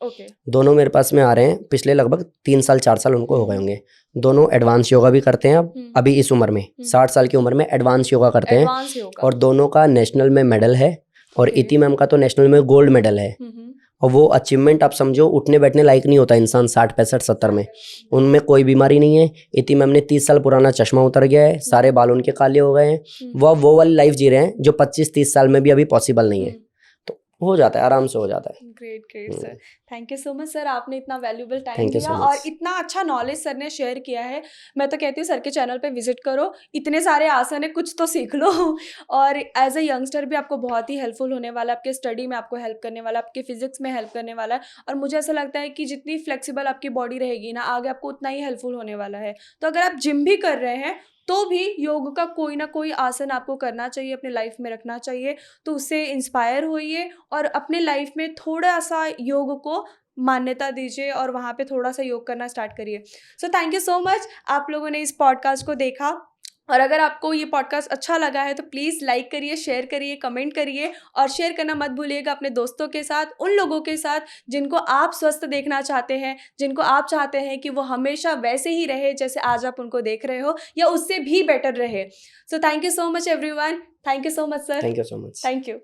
दोनों मेरे पास में आ रहे हैं, पिछले लगभग 3 साल 4 साल उनको हो गए होंगे। दोनों एडवांस योगा भी करते हैं अभी इस उम्र में, 60 साल की उम्र में एडवांस योगा करते हैं, और दोनों का नेशनल में मेडल है, और इति मैम का तो नेशनल में गोल्ड मेडल है। और वो अचीवमेंट आप समझो, उठने बैठने लायक नहीं होता इंसान 60 65 70 में, उनमें कोई बीमारी नहीं है। इति मैम ने 30 साल पुराना चश्मा उतर गया है, सारे बाल उनके काले हो गए हैं, वो वाली लाइफ जी रहे हैं जो 25-30 साल में भी अभी पॉसिबल नहीं है। तो हो जाता है, आराम से हो जाता है। Great great sir, thank you so much sir, आपने इतना वैल्यूएबल टाइम दिया और इतना अच्छा नॉलेज सर ने शेयर किया है। मैं तो कहती हूँ सर के चैनल पे विजिट करो, इतने सारे आसन है, कुछ तो सीख लो। और एज अ यंगस्टर भी आपको बहुत ही हेल्पफुल होने वाला है, आपके स्टडी में आपको हेल्प करने वाला है, आपके फिजिक्स में हेल्प करने वाला है। और मुझे ऐसा लगता है कि जितनी फ्लेक्सिबल आपकी बॉडी रहेगी ना, आगे आपको उतना ही हेल्पफुल होने वाला है। तो अगर आप जिम भी कर रहे हैं तो भी योग का कोई ना कोई आसन आपको करना चाहिए, अपने लाइफ में रखना चाहिए। तो उससे इंस्पायर होइए और अपने लाइफ में थोड़ा सा योग को मान्यता दीजिए और वहाँ पे थोड़ा सा योग करना स्टार्ट करिए। So thank you so much, आप लोगों ने इस पॉडकास्ट को देखा। और अगर आपको ये पॉडकास्ट अच्छा लगा है तो प्लीज़ लाइक करिए, शेयर करिए, कमेंट करिए, और शेयर करना मत भूलिएगा अपने दोस्तों के साथ, उन लोगों के साथ जिनको आप स्वस्थ देखना चाहते हैं, जिनको आप चाहते हैं कि वो हमेशा वैसे ही रहे जैसे आज आप उनको देख रहे हो, या उससे भी बेटर रहे। So thank you so much everyone, thank you so much sir. Thank you so much. Thank you.